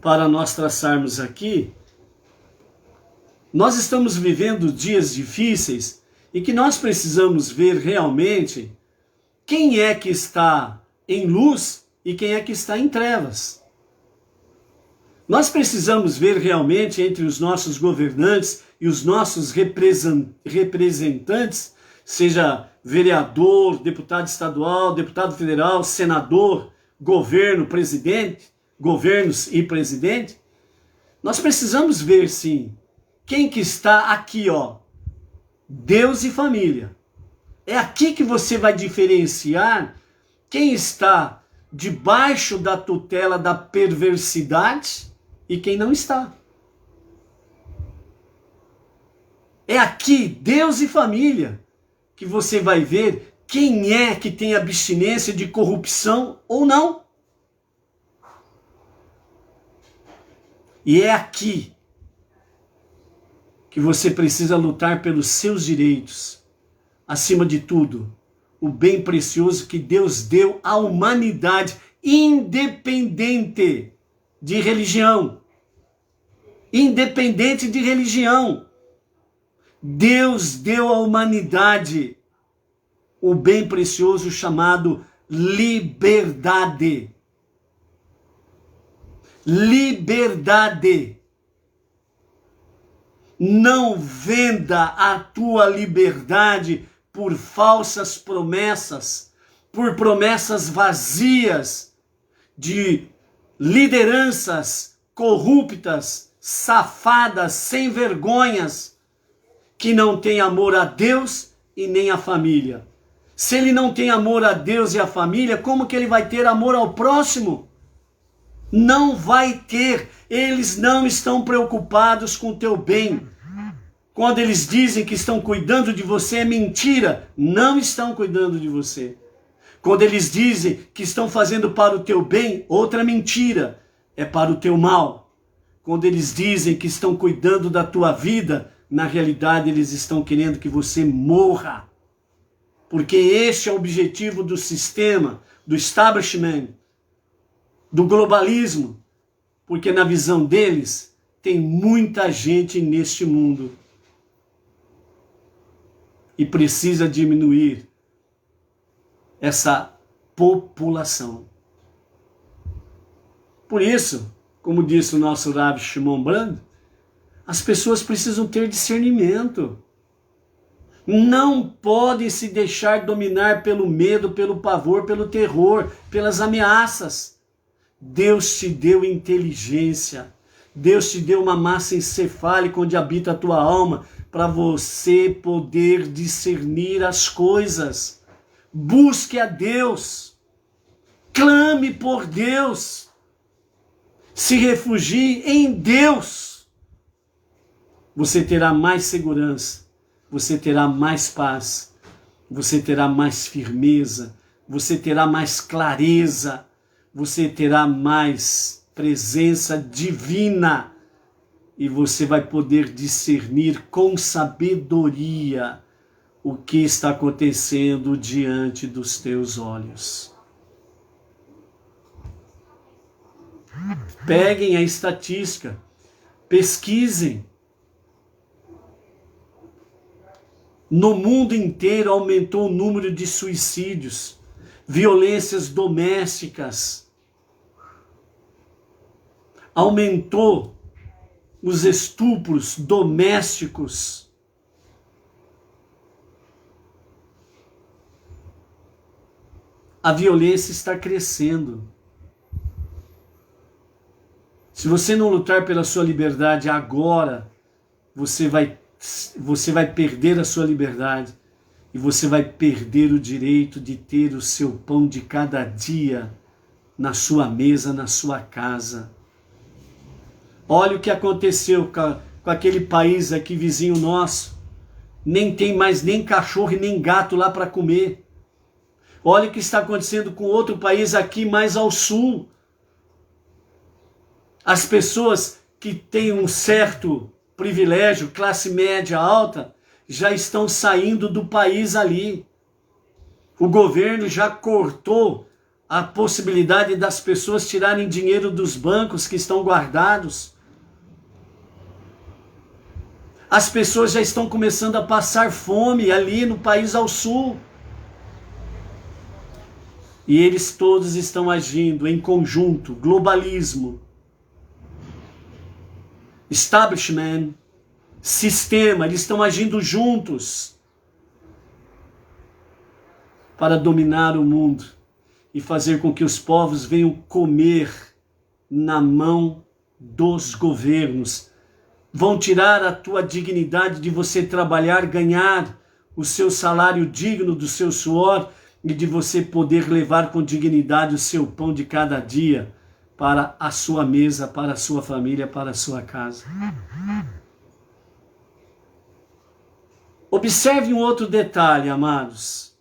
para nós traçarmos aqui, nós estamos vivendo dias difíceis e que nós precisamos ver realmente quem é que está em luz e quem é que está em trevas. Nós precisamos ver realmente entre os nossos governantes e os nossos representantes, seja vereador, deputado estadual, deputado federal, senador, governo, presidente, governos e presidente. Nós precisamos ver, sim, quem que está aqui, Deus e família. É aqui que você vai diferenciar quem está debaixo da tutela da perversidade e quem não está. É aqui, Deus e família, que você vai ver quem é que tem abstinência de corrupção ou não. E é aqui que você precisa lutar pelos seus direitos. Acima de tudo, o bem precioso que Deus deu à humanidade, independente de religião. Independente de religião. Deus deu à humanidade o bem precioso chamado liberdade. Liberdade. Não venda a tua liberdade por falsas promessas, por promessas vazias de lideranças corruptas, safadas, sem vergonhas, que não têm amor a Deus e nem a família. Se ele não tem amor a Deus e a família, como que ele vai ter amor ao próximo? Não vai ter. Eles não estão preocupados com o teu bem. Quando eles dizem que estão cuidando de você, é mentira. Não estão cuidando de você. Quando eles dizem que estão fazendo para o teu bem, outra mentira. É para o teu mal. Quando eles dizem que estão cuidando da tua vida, na realidade eles estão querendo que você morra. porque este é o objetivo do sistema, do establishment, do globalismo, porque na visão deles tem muita gente neste mundo e precisa diminuir essa população. Por isso, como disse o nosso Rav Shimon Brand, as pessoas precisam ter discernimento. Não podem se deixar dominar pelo medo, pelo pavor, pelo terror, pelas ameaças. Deus te deu inteligência. Deus te deu uma massa encefálica onde habita a tua alma para você poder discernir as coisas. Busque a Deus. Clame por Deus. Se refugie em Deus. Você terá mais segurança. Você terá mais paz, você terá mais firmeza, você terá mais clareza, você terá mais presença divina e você vai poder discernir com sabedoria o que está acontecendo diante dos teus olhos. Peguem a estatística, pesquisem. No mundo inteiro aumentou o número de suicídios, violências domésticas. Aumentou os estupros domésticos. A violência está crescendo. Se você não lutar pela sua liberdade agora, você vai perder a sua liberdade e você vai perder o direito de ter o seu pão de cada dia na sua mesa, na sua casa. Olha o que aconteceu com aquele país aqui vizinho nosso. Nem tem mais nem cachorro e nem gato lá para comer. Olha o que está acontecendo com outro país aqui mais ao sul. As pessoas que têm um certo privilégio, classe média alta, já estão saindo do país ali. O governo já cortou a possibilidade das pessoas tirarem dinheiro dos bancos que estão guardados. As pessoas já estão começando a passar fome ali no país ao sul. E eles todos estão agindo em conjunto, globalismo, establishment, sistema, eles estão agindo juntos para dominar o mundo e fazer com que os povos venham comer na mão dos governos. Vão tirar a tua dignidade de você trabalhar, ganhar o seu salário digno do seu suor e de você poder levar com dignidade o seu pão de cada dia para a sua mesa, para a sua família, para a sua casa. Observe um outro detalhe, amados.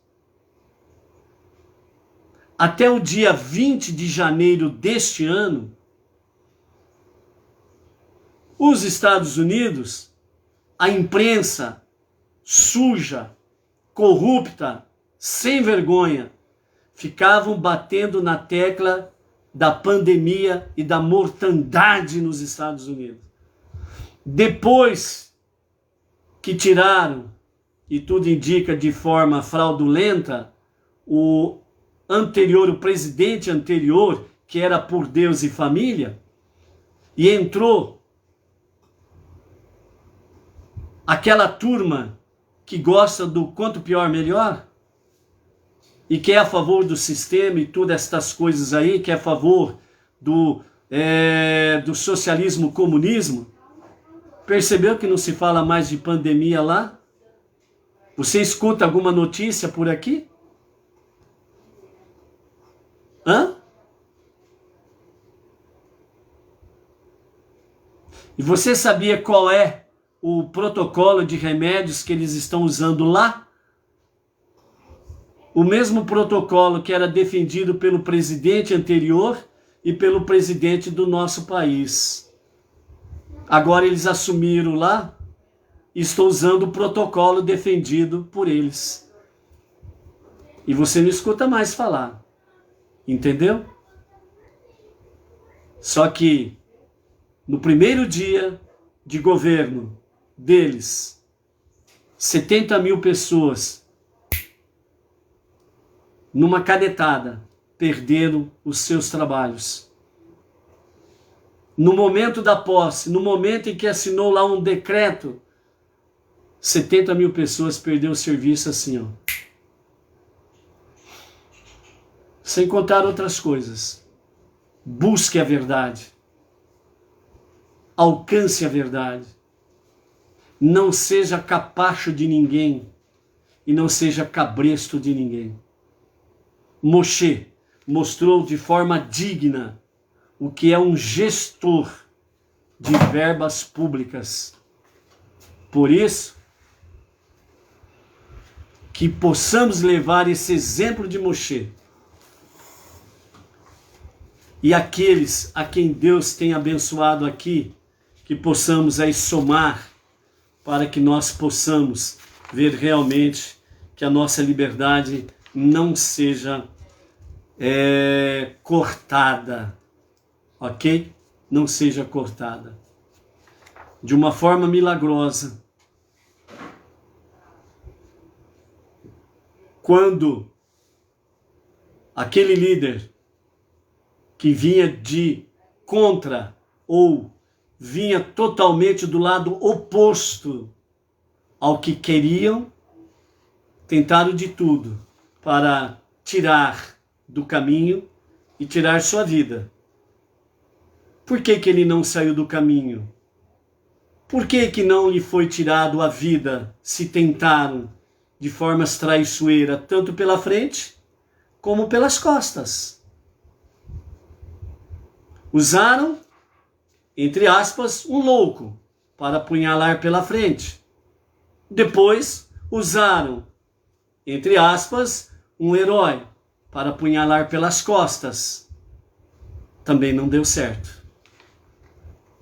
Até o dia 20 de janeiro deste ano, os Estados Unidos, a imprensa suja, corrupta, sem vergonha, ficavam batendo na tecla da pandemia e da mortandade nos Estados Unidos. Depois que tiraram, e tudo indica de forma fraudulenta, o presidente anterior, que era por Deus e família, e entrou aquela turma que gosta do quanto pior melhor, e que é a favor do sistema e todas estas coisas aí, que é a favor do socialismo, comunismo. Percebeu que não se fala mais de pandemia lá? Você escuta alguma notícia por aqui? Hã? E você sabia qual é o protocolo de remédios que eles estão usando lá? O mesmo protocolo que era defendido pelo presidente anterior e pelo presidente do nosso país. Agora eles assumiram lá e estão usando o protocolo defendido por eles. E você não escuta mais falar. Entendeu? Só que no primeiro dia de governo deles, 70 mil pessoas, numa canetada, perderam os seus trabalhos. No momento da posse, no momento em que assinou lá um decreto, 70 mil pessoas perderam o serviço assim, ó. Sem contar outras coisas. Busque a verdade. Alcance a verdade. Não seja capacho de ninguém e não seja cabresto de ninguém. Moshe mostrou de forma digna o que é um gestor de verbas públicas. Por isso, que possamos levar esse exemplo de Moshe e aqueles a quem Deus tem abençoado aqui, que possamos aí somar para que nós possamos ver realmente que a nossa liberdade não seja cortada, ok? Não seja cortada. De uma forma milagrosa. Quando aquele líder que vinha de contra ou vinha totalmente do lado oposto ao que queriam, tentaram de tudo para tirar do caminho e tirar sua vida. Por que que ele não saiu do caminho? Por que que não lhe foi tirado a vida se tentaram de formas traiçoeiras, tanto pela frente como pelas costas? Usaram, entre aspas, um louco para apunhalar pela frente. Depois usaram, entre aspas, um herói para apunhalar pelas costas. Também não deu certo.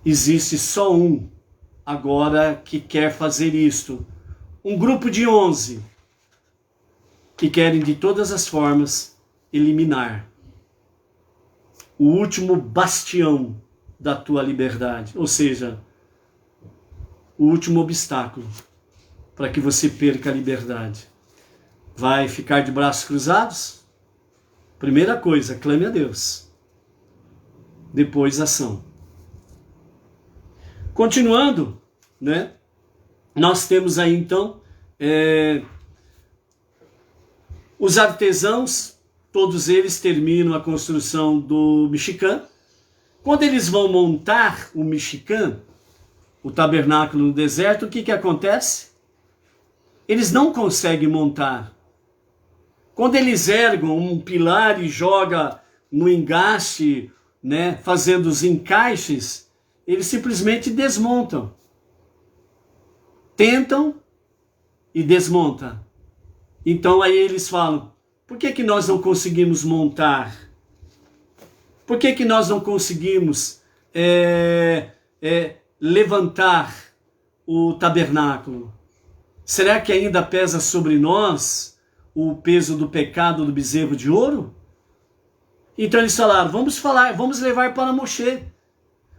Existe só um agora que quer fazer isto. Um grupo de 11 que querem de todas as formas eliminar o último bastião da tua liberdade, ou seja, o último obstáculo para que você perca a liberdade. Vai ficar de braços cruzados? Primeira coisa, clame a Deus. Depois, ação. Continuando, né? Nós temos aí então os artesãos, todos eles terminam a construção do Mishkan. Quando eles vão montar o Mishkan, o tabernáculo no deserto, o que acontece? Eles não conseguem montar. Quando eles ergam um pilar e jogam no engaste, né, fazendo os encaixes, eles simplesmente desmontam. Tentam e desmontam. Então aí eles falam, por que nós não conseguimos montar? Por que nós não conseguimos levantar o tabernáculo? Será que ainda pesa sobre nós o peso do pecado do bezerro de ouro? Então eles falaram, vamos levar para Moshe.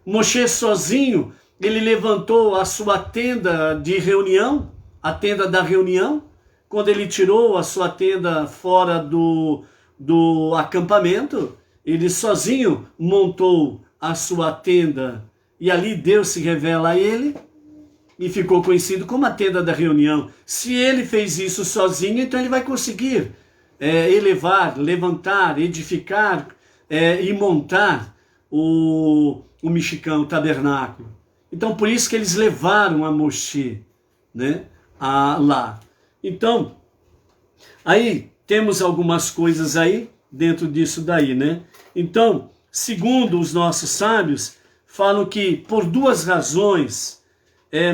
Moshe sozinho, ele levantou a sua tenda de reunião, a tenda da reunião, quando ele tirou a sua tenda fora do acampamento, ele sozinho montou a sua tenda e ali Deus se revela a ele e ficou conhecido como a tenda da reunião. Se ele fez isso sozinho, então ele vai conseguir elevar, levantar, edificar e montar o Mishkan, o tabernáculo. Então por isso que eles levaram a Moshe, né, lá. Então, aí temos algumas coisas aí dentro disso daí, né? Então, segundo os nossos sábios, falam que por duas razões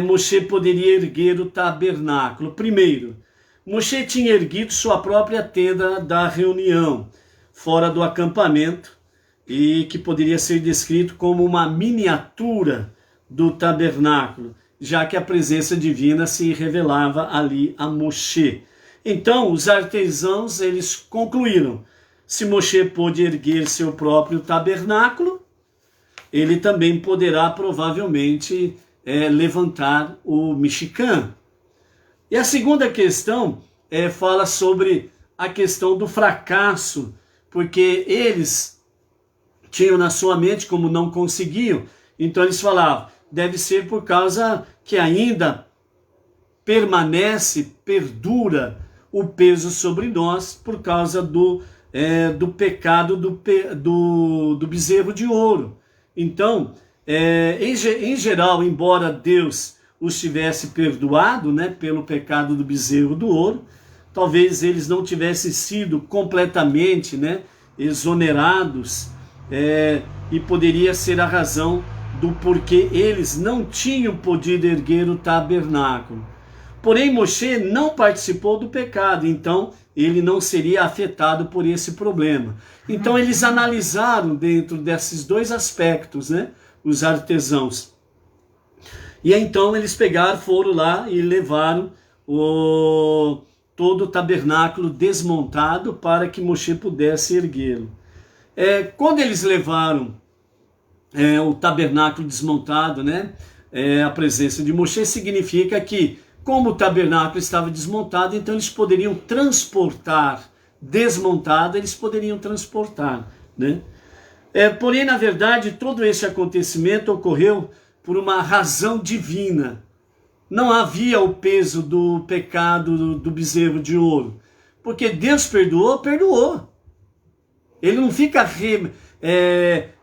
Moshe poderia erguer o tabernáculo. Primeiro, Moshe tinha erguido sua própria tenda da reunião, fora do acampamento, e que poderia ser descrito como uma miniatura do tabernáculo, já que a presença divina se revelava ali a Moshe. Então os artesãos eles concluíram: se Moshe pôde erguer seu próprio tabernáculo, ele também poderá provavelmente levantar o Mishkan. E a segunda questão fala sobre a questão do fracasso, porque eles tinham na sua mente, como não conseguiam, então eles falavam, deve ser por causa que ainda perdura o peso sobre nós por causa do pecado do bezerro de ouro. Então, em geral, embora Deus os tivesse perdoado, né, pelo pecado do bezerro do ouro, talvez eles não tivessem sido completamente, né, exonerados, e poderia ser a razão do porquê eles não tinham podido erguer o tabernáculo. Porém, Moshe não participou do pecado, então ele não seria afetado por esse problema. Então eles analisaram dentro desses dois aspectos, né, os artesãos. E então eles foram lá e levaram todo o tabernáculo desmontado para que Moshe pudesse erguê-lo. Quando eles levaram o tabernáculo desmontado, né, a presença de Moshe, significa que, como o tabernáculo estava desmontado, então eles poderiam transportar, desmontado, eles poderiam transportar, né? Porém, na verdade, todo esse acontecimento ocorreu por uma razão divina. Não havia o peso do pecado do bezerro de ouro. Porque Deus perdoou. Ele não fica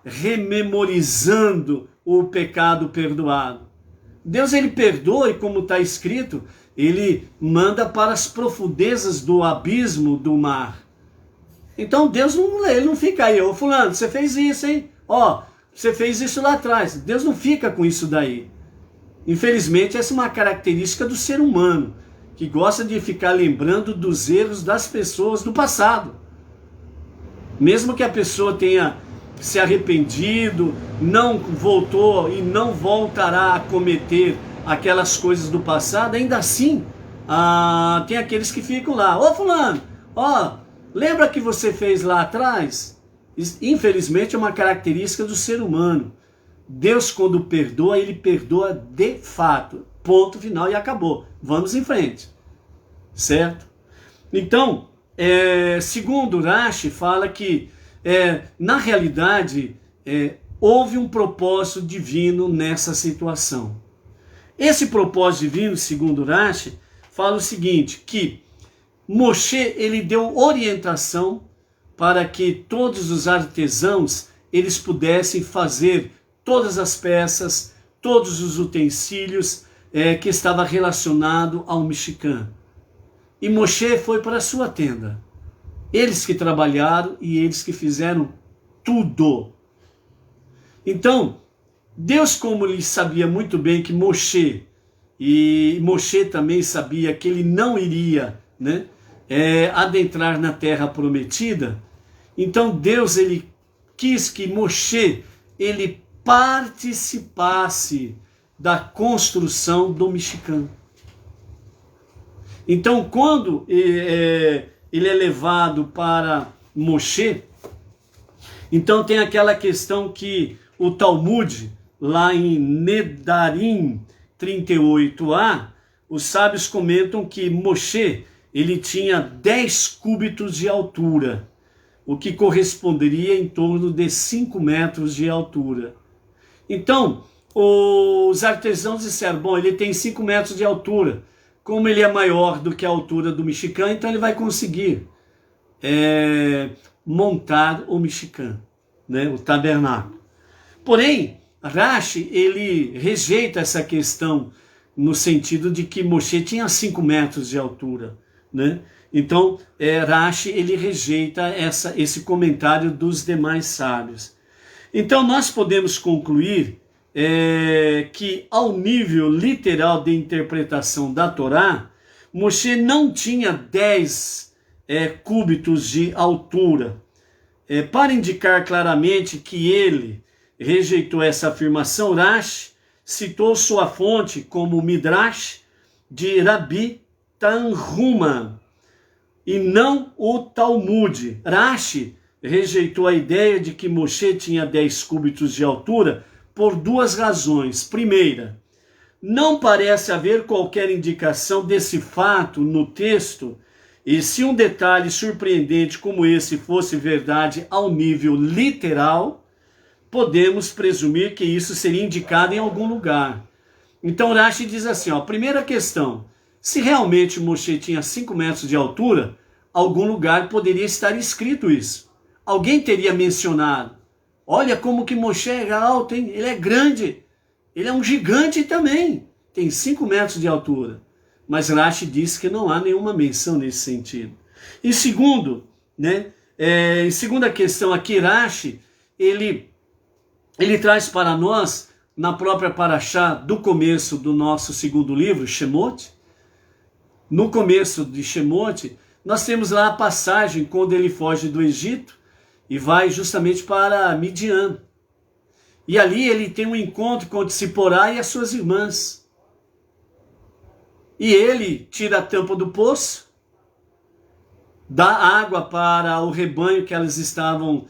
rememorizando o pecado perdoado. Deus, ele perdoa, e como está escrito, ele manda para as profundezas do abismo do mar. Então Deus ele não fica aí, ô fulano, você fez isso, hein? Ó, você fez isso lá atrás. Deus não fica com isso daí. Infelizmente, essa é uma característica do ser humano, que gosta de ficar lembrando dos erros das pessoas do passado. Mesmo que a pessoa tenha se arrependido, não voltou e não voltará a cometer aquelas coisas do passado, ainda assim, tem aqueles que ficam lá, ô fulano, ó, lembra que você fez lá atrás? Infelizmente é uma característica do ser humano. Deus, quando perdoa, ele perdoa de fato. Ponto final e acabou. Vamos em frente. Certo? Então, segundo Rashi, fala que na realidade houve um propósito divino nessa situação. Esse propósito divino, segundo Rashi, fala o seguinte, que Moshe, ele deu orientação para que todos os artesãos eles pudessem fazer todas as peças, todos os utensílios que estava relacionado ao Mishkan. E Moshe foi para a sua tenda. Eles que trabalharam e eles que fizeram tudo. Então, Deus, como ele sabia muito bem que Moshe, e Moshe também sabia que ele não iria, né, adentrar na terra prometida, então Deus ele quis que Moshe ele participasse da construção do Mishkan. Então, quando ele é levado para Moshe, então tem aquela questão que o Talmud, lá em Nedarim 38a, os sábios comentam que Moshe, ele tinha 10 cúbitos de altura, o que corresponderia em torno de 5 metros de altura. Então, os artesãos disseram, bom, ele tem 5 metros de altura, como ele é maior do que a altura do Mishkan, então ele vai conseguir montar o Mishkan, né, o tabernáculo. Porém, Rashi, ele rejeita essa questão no sentido de que Moshe tinha 5 metros de altura, né? Então, Rashi, ele rejeita esse comentário dos demais sábios. Então, nós podemos concluir que, ao nível literal de interpretação da Torá, Moshe não tinha 10 cúbitos de altura. Para indicar claramente que ele rejeitou essa afirmação, Rashi citou sua fonte como Midrash de Rabi Tanhuma, e não o Talmud. Rashi rejeitou a ideia de que Moshe tinha 10 cúbitos de altura por duas razões. Primeira, não parece haver qualquer indicação desse fato no texto, e se um detalhe surpreendente como esse fosse verdade ao nível literal, podemos presumir que isso seria indicado em algum lugar. Então Rashi diz assim, ó, primeira questão, se realmente Moshe tinha 5 metros de altura, algum lugar poderia estar escrito isso. Alguém teria mencionado, olha como que Moshe é alto, hein? Ele é grande, ele é um gigante também, tem 5 metros de altura. Mas Rashi diz que não há nenhuma menção nesse sentido. E segundo, em segunda questão aqui, Rashi, ele traz para nós, na própria Parashá do começo do nosso segundo livro, Shemot, no começo de Shemot, nós temos lá a passagem quando ele foge do Egito e vai justamente para Midian. E ali ele tem um encontro com Tzipporá e as suas irmãs. E ele tira a tampa do poço, dá água para o rebanho que elas estavam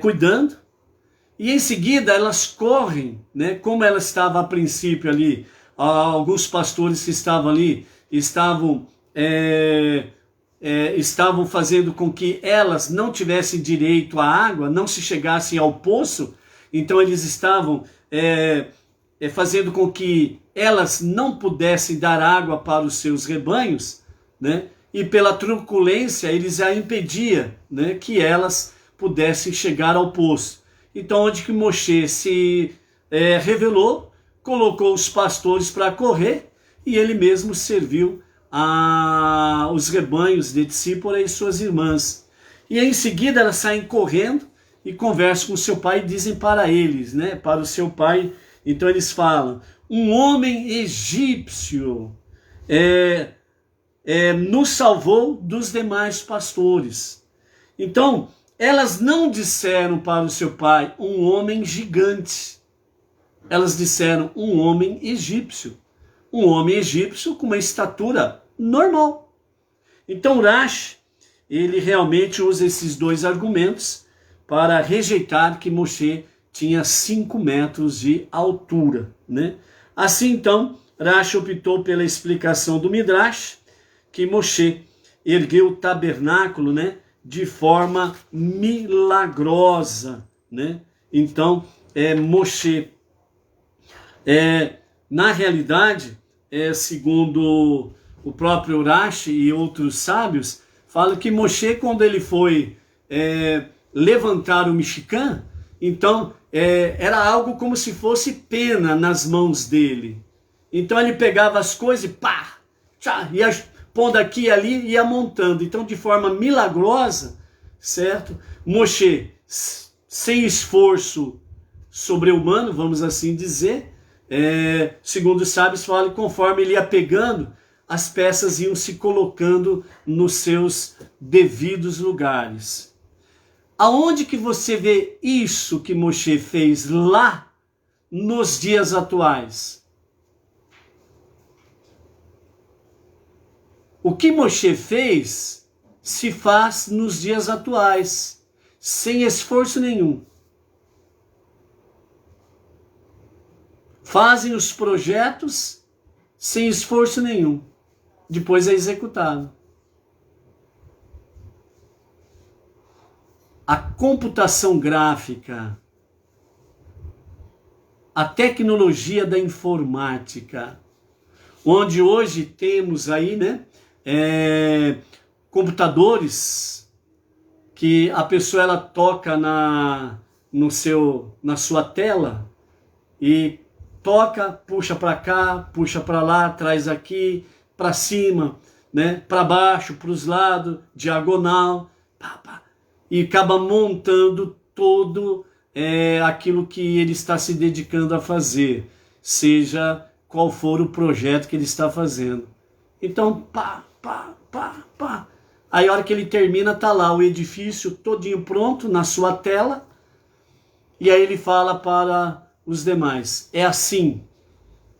cuidando, e em seguida elas correm, como ela estava a princípio ali, alguns pastores que estavam ali, estavam fazendo com que elas não tivessem direito à água, não se chegassem ao poço, então eles estavam fazendo com que elas não pudessem dar água para os seus rebanhos, e pela truculência eles a impediam, que elas pudessem chegar ao poço. Então onde que Moshe se revelou, colocou os pastores para correr, e ele mesmo serviu os rebanhos de Tzipora e suas irmãs. E em seguida elas saem correndo e conversam com seu pai e dizem para eles, para o seu pai, então eles falam, um homem egípcio nos salvou dos demais pastores. Então, elas não disseram para o seu pai um homem gigante. Elas disseram um homem egípcio. Um homem egípcio com uma estatura normal. Então, Rashi, ele realmente usa esses dois argumentos para rejeitar que Moshe tinha 5 metros de altura, Assim, então, Rashi optou pela explicação do Midrash, que Moshe ergueu o tabernáculo, de forma milagrosa, Então, Moshe, na realidade, segundo o próprio Rashi e outros sábios, fala que Moshe, quando ele foi levantar o Mishkan, então era algo como se fosse pena nas mãos dele. Então ele pegava as coisas e pá, tchá, ia pondo aqui e ali, ia montando. Então de forma milagrosa, certo? Moshe, sem esforço sobre-humano, vamos assim dizer, segundo os sábios falam, conforme ele ia pegando, as peças iam se colocando nos seus devidos lugares. Aonde que você vê isso que Moshe fez lá nos dias atuais? O que Moshe fez se faz nos dias atuais, sem esforço nenhum. Fazem os projetos sem esforço nenhum. Depois é executado. A computação gráfica, a tecnologia da informática, onde hoje temos aí, computadores que a pessoa ela toca na sua tela e toca, puxa para cá, puxa para lá, traz aqui, para cima, para baixo, para os lados, diagonal, e acaba montando todo aquilo que ele está se dedicando a fazer, seja qual for o projeto que ele está fazendo. Então, aí a hora que ele termina, tá lá o edifício todinho pronto na sua tela, e aí ele fala para os demais, é assim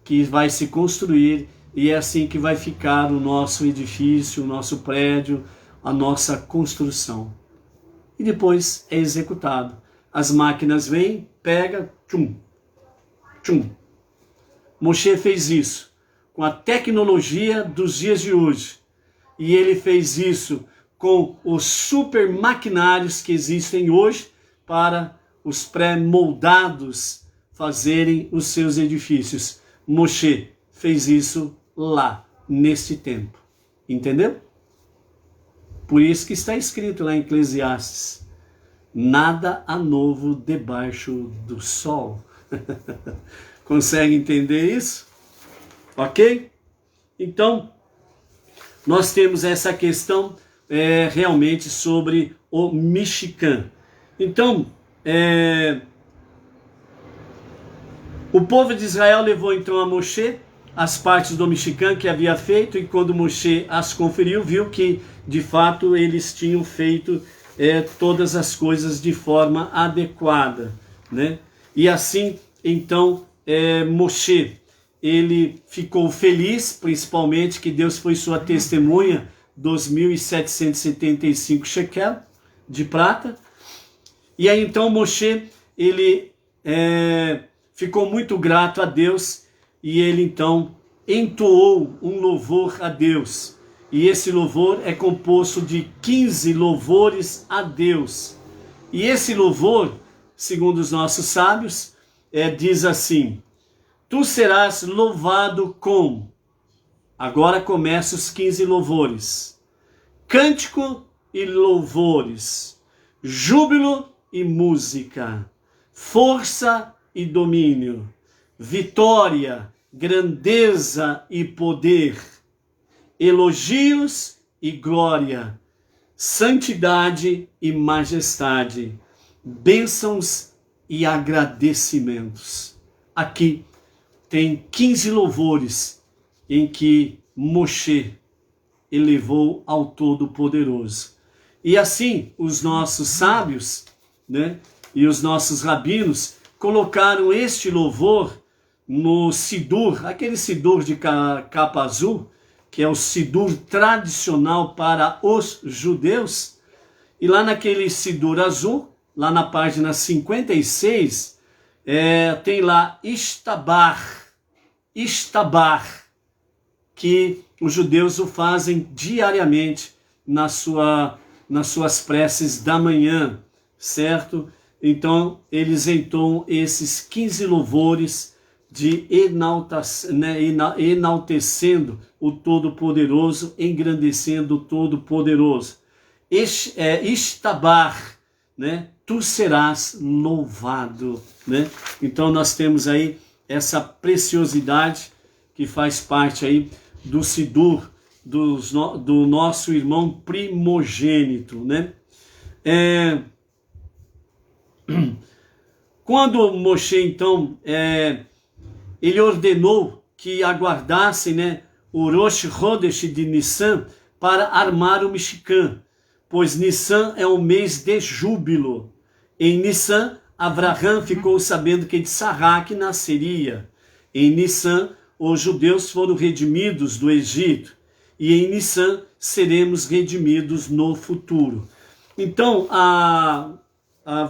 que vai se construir, e é assim que vai ficar o nosso edifício, o nosso prédio, a nossa construção. E depois é executado. As máquinas vêm, pega, tchum, tchum. Moshe fez isso com a tecnologia dos dias de hoje. E ele fez isso com os super maquinários que existem hoje para os pré-moldados fazerem os seus edifícios. Moshe fez isso lá, neste tempo. Entendeu? Por isso que está escrito lá em Eclesiastes: nada há novo debaixo do sol. Consegue entender isso? Ok? Então, nós temos essa questão realmente sobre o Mishkan. Então, o povo de Israel levou então a Moshe as partes do Mishkan que havia feito, e quando Moshe as conferiu, viu que de fato eles tinham feito todas as coisas de forma adequada, né? E assim, então, Moshe, ele ficou feliz, principalmente que Deus foi sua testemunha dos 1.775 shekel de prata. E aí então Moshe, ele ficou muito grato a Deus, e ele então entoou um louvor a Deus. E esse louvor é composto de 15 louvores a Deus. E esse louvor, segundo os nossos sábios, diz assim: tu serás louvado com... Agora começa os 15 louvores. Cântico e louvores, júbilo e música, força e domínio, vitória, grandeza e poder, elogios e glória, santidade e majestade, bênçãos e agradecimentos. Aqui tem 15 louvores em que Moshe elevou ao Todo-Poderoso. E assim, os nossos sábios, né, e os nossos rabinos colocaram este louvor no Sidur, aquele Sidur de capa azul, que é o Sidur tradicional para os judeus. E lá naquele Sidur azul, lá na página 56, tem lá Ishtabar, que os judeus o fazem diariamente nas suas preces da manhã, certo? Então, eles entoam esses 15 louvores de enaltecendo o Todo-Poderoso, engrandecendo o Todo-Poderoso. Ishtabar, né? Tu serás louvado, né? Então, nós temos aí essa preciosidade que faz parte aí do Sidur, do nosso irmão primogênito, né? Quando Moshe, então, ele ordenou que aguardassem, né, o Rosh Chodesh de Nissan para armar o Mishkan, pois Nissan é um mês de júbilo. Em Nissan, Abraham ficou sabendo que de Sarraque nasceria. Em Nissan, os judeus foram redimidos do Egito, e em Nissan seremos redimidos no futuro. Então,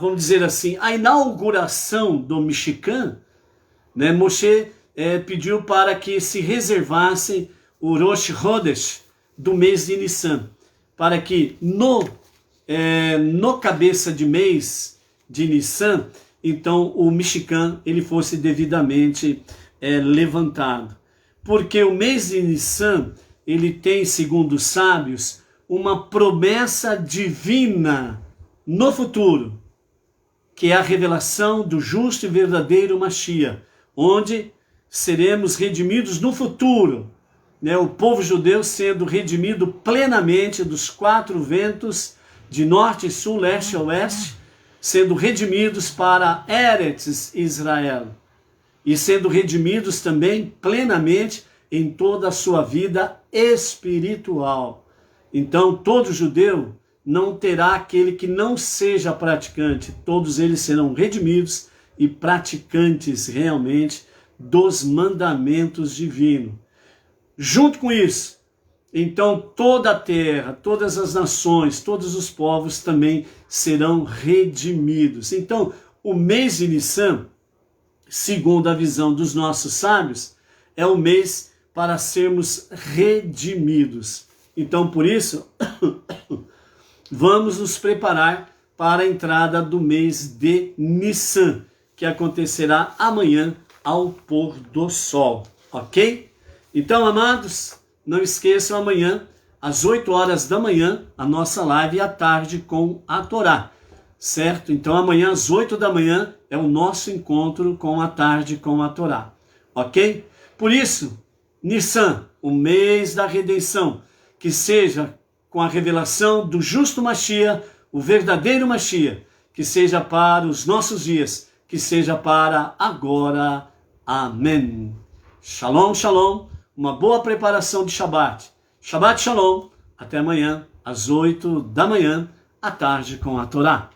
vamos dizer assim, a inauguração do Mishkan, né, Moshe pediu para que se reservassem o Rosh Chodesh do mês de Nissan, para que no cabeça de mês de Nissan, então o Mishkan ele fosse devidamente levantado. Porque o mês de Nissan, ele tem, segundo os sábios, uma promessa divina no futuro, que é a revelação do justo e verdadeiro Mashiach, onde seremos redimidos no futuro, né? O povo judeu sendo redimido plenamente dos 4 ventos, de norte, sul, leste a oeste, sendo redimidos para Eretz Israel, e sendo redimidos também plenamente em toda a sua vida espiritual. Então, todo judeu não terá aquele que não seja praticante, todos eles serão redimidos e praticantes realmente dos mandamentos divinos. Junto com isso, então toda a terra, todas as nações, todos os povos também serão redimidos. Então, o mês de Nissan, segundo a visão dos nossos sábios, é o mês para sermos redimidos. Então, por isso, vamos nos preparar para a entrada do mês de Nissan, que acontecerá amanhã ao pôr do sol, ok? Então, amados, não esqueçam amanhã, às 8 horas da manhã, a nossa live à tarde com a Torá, certo? Então, amanhã às 8 da manhã é o nosso encontro com a tarde com a Torá, ok? Por isso, Nissan, o mês da redenção, que seja com a revelação do justo Mashiach, o verdadeiro Mashiach, que seja para os nossos dias, que seja para agora. Amém. Shalom, shalom. Uma boa preparação de Shabbat. Shabbat shalom. Até amanhã, às 8 da manhã, à tarde com a Torá.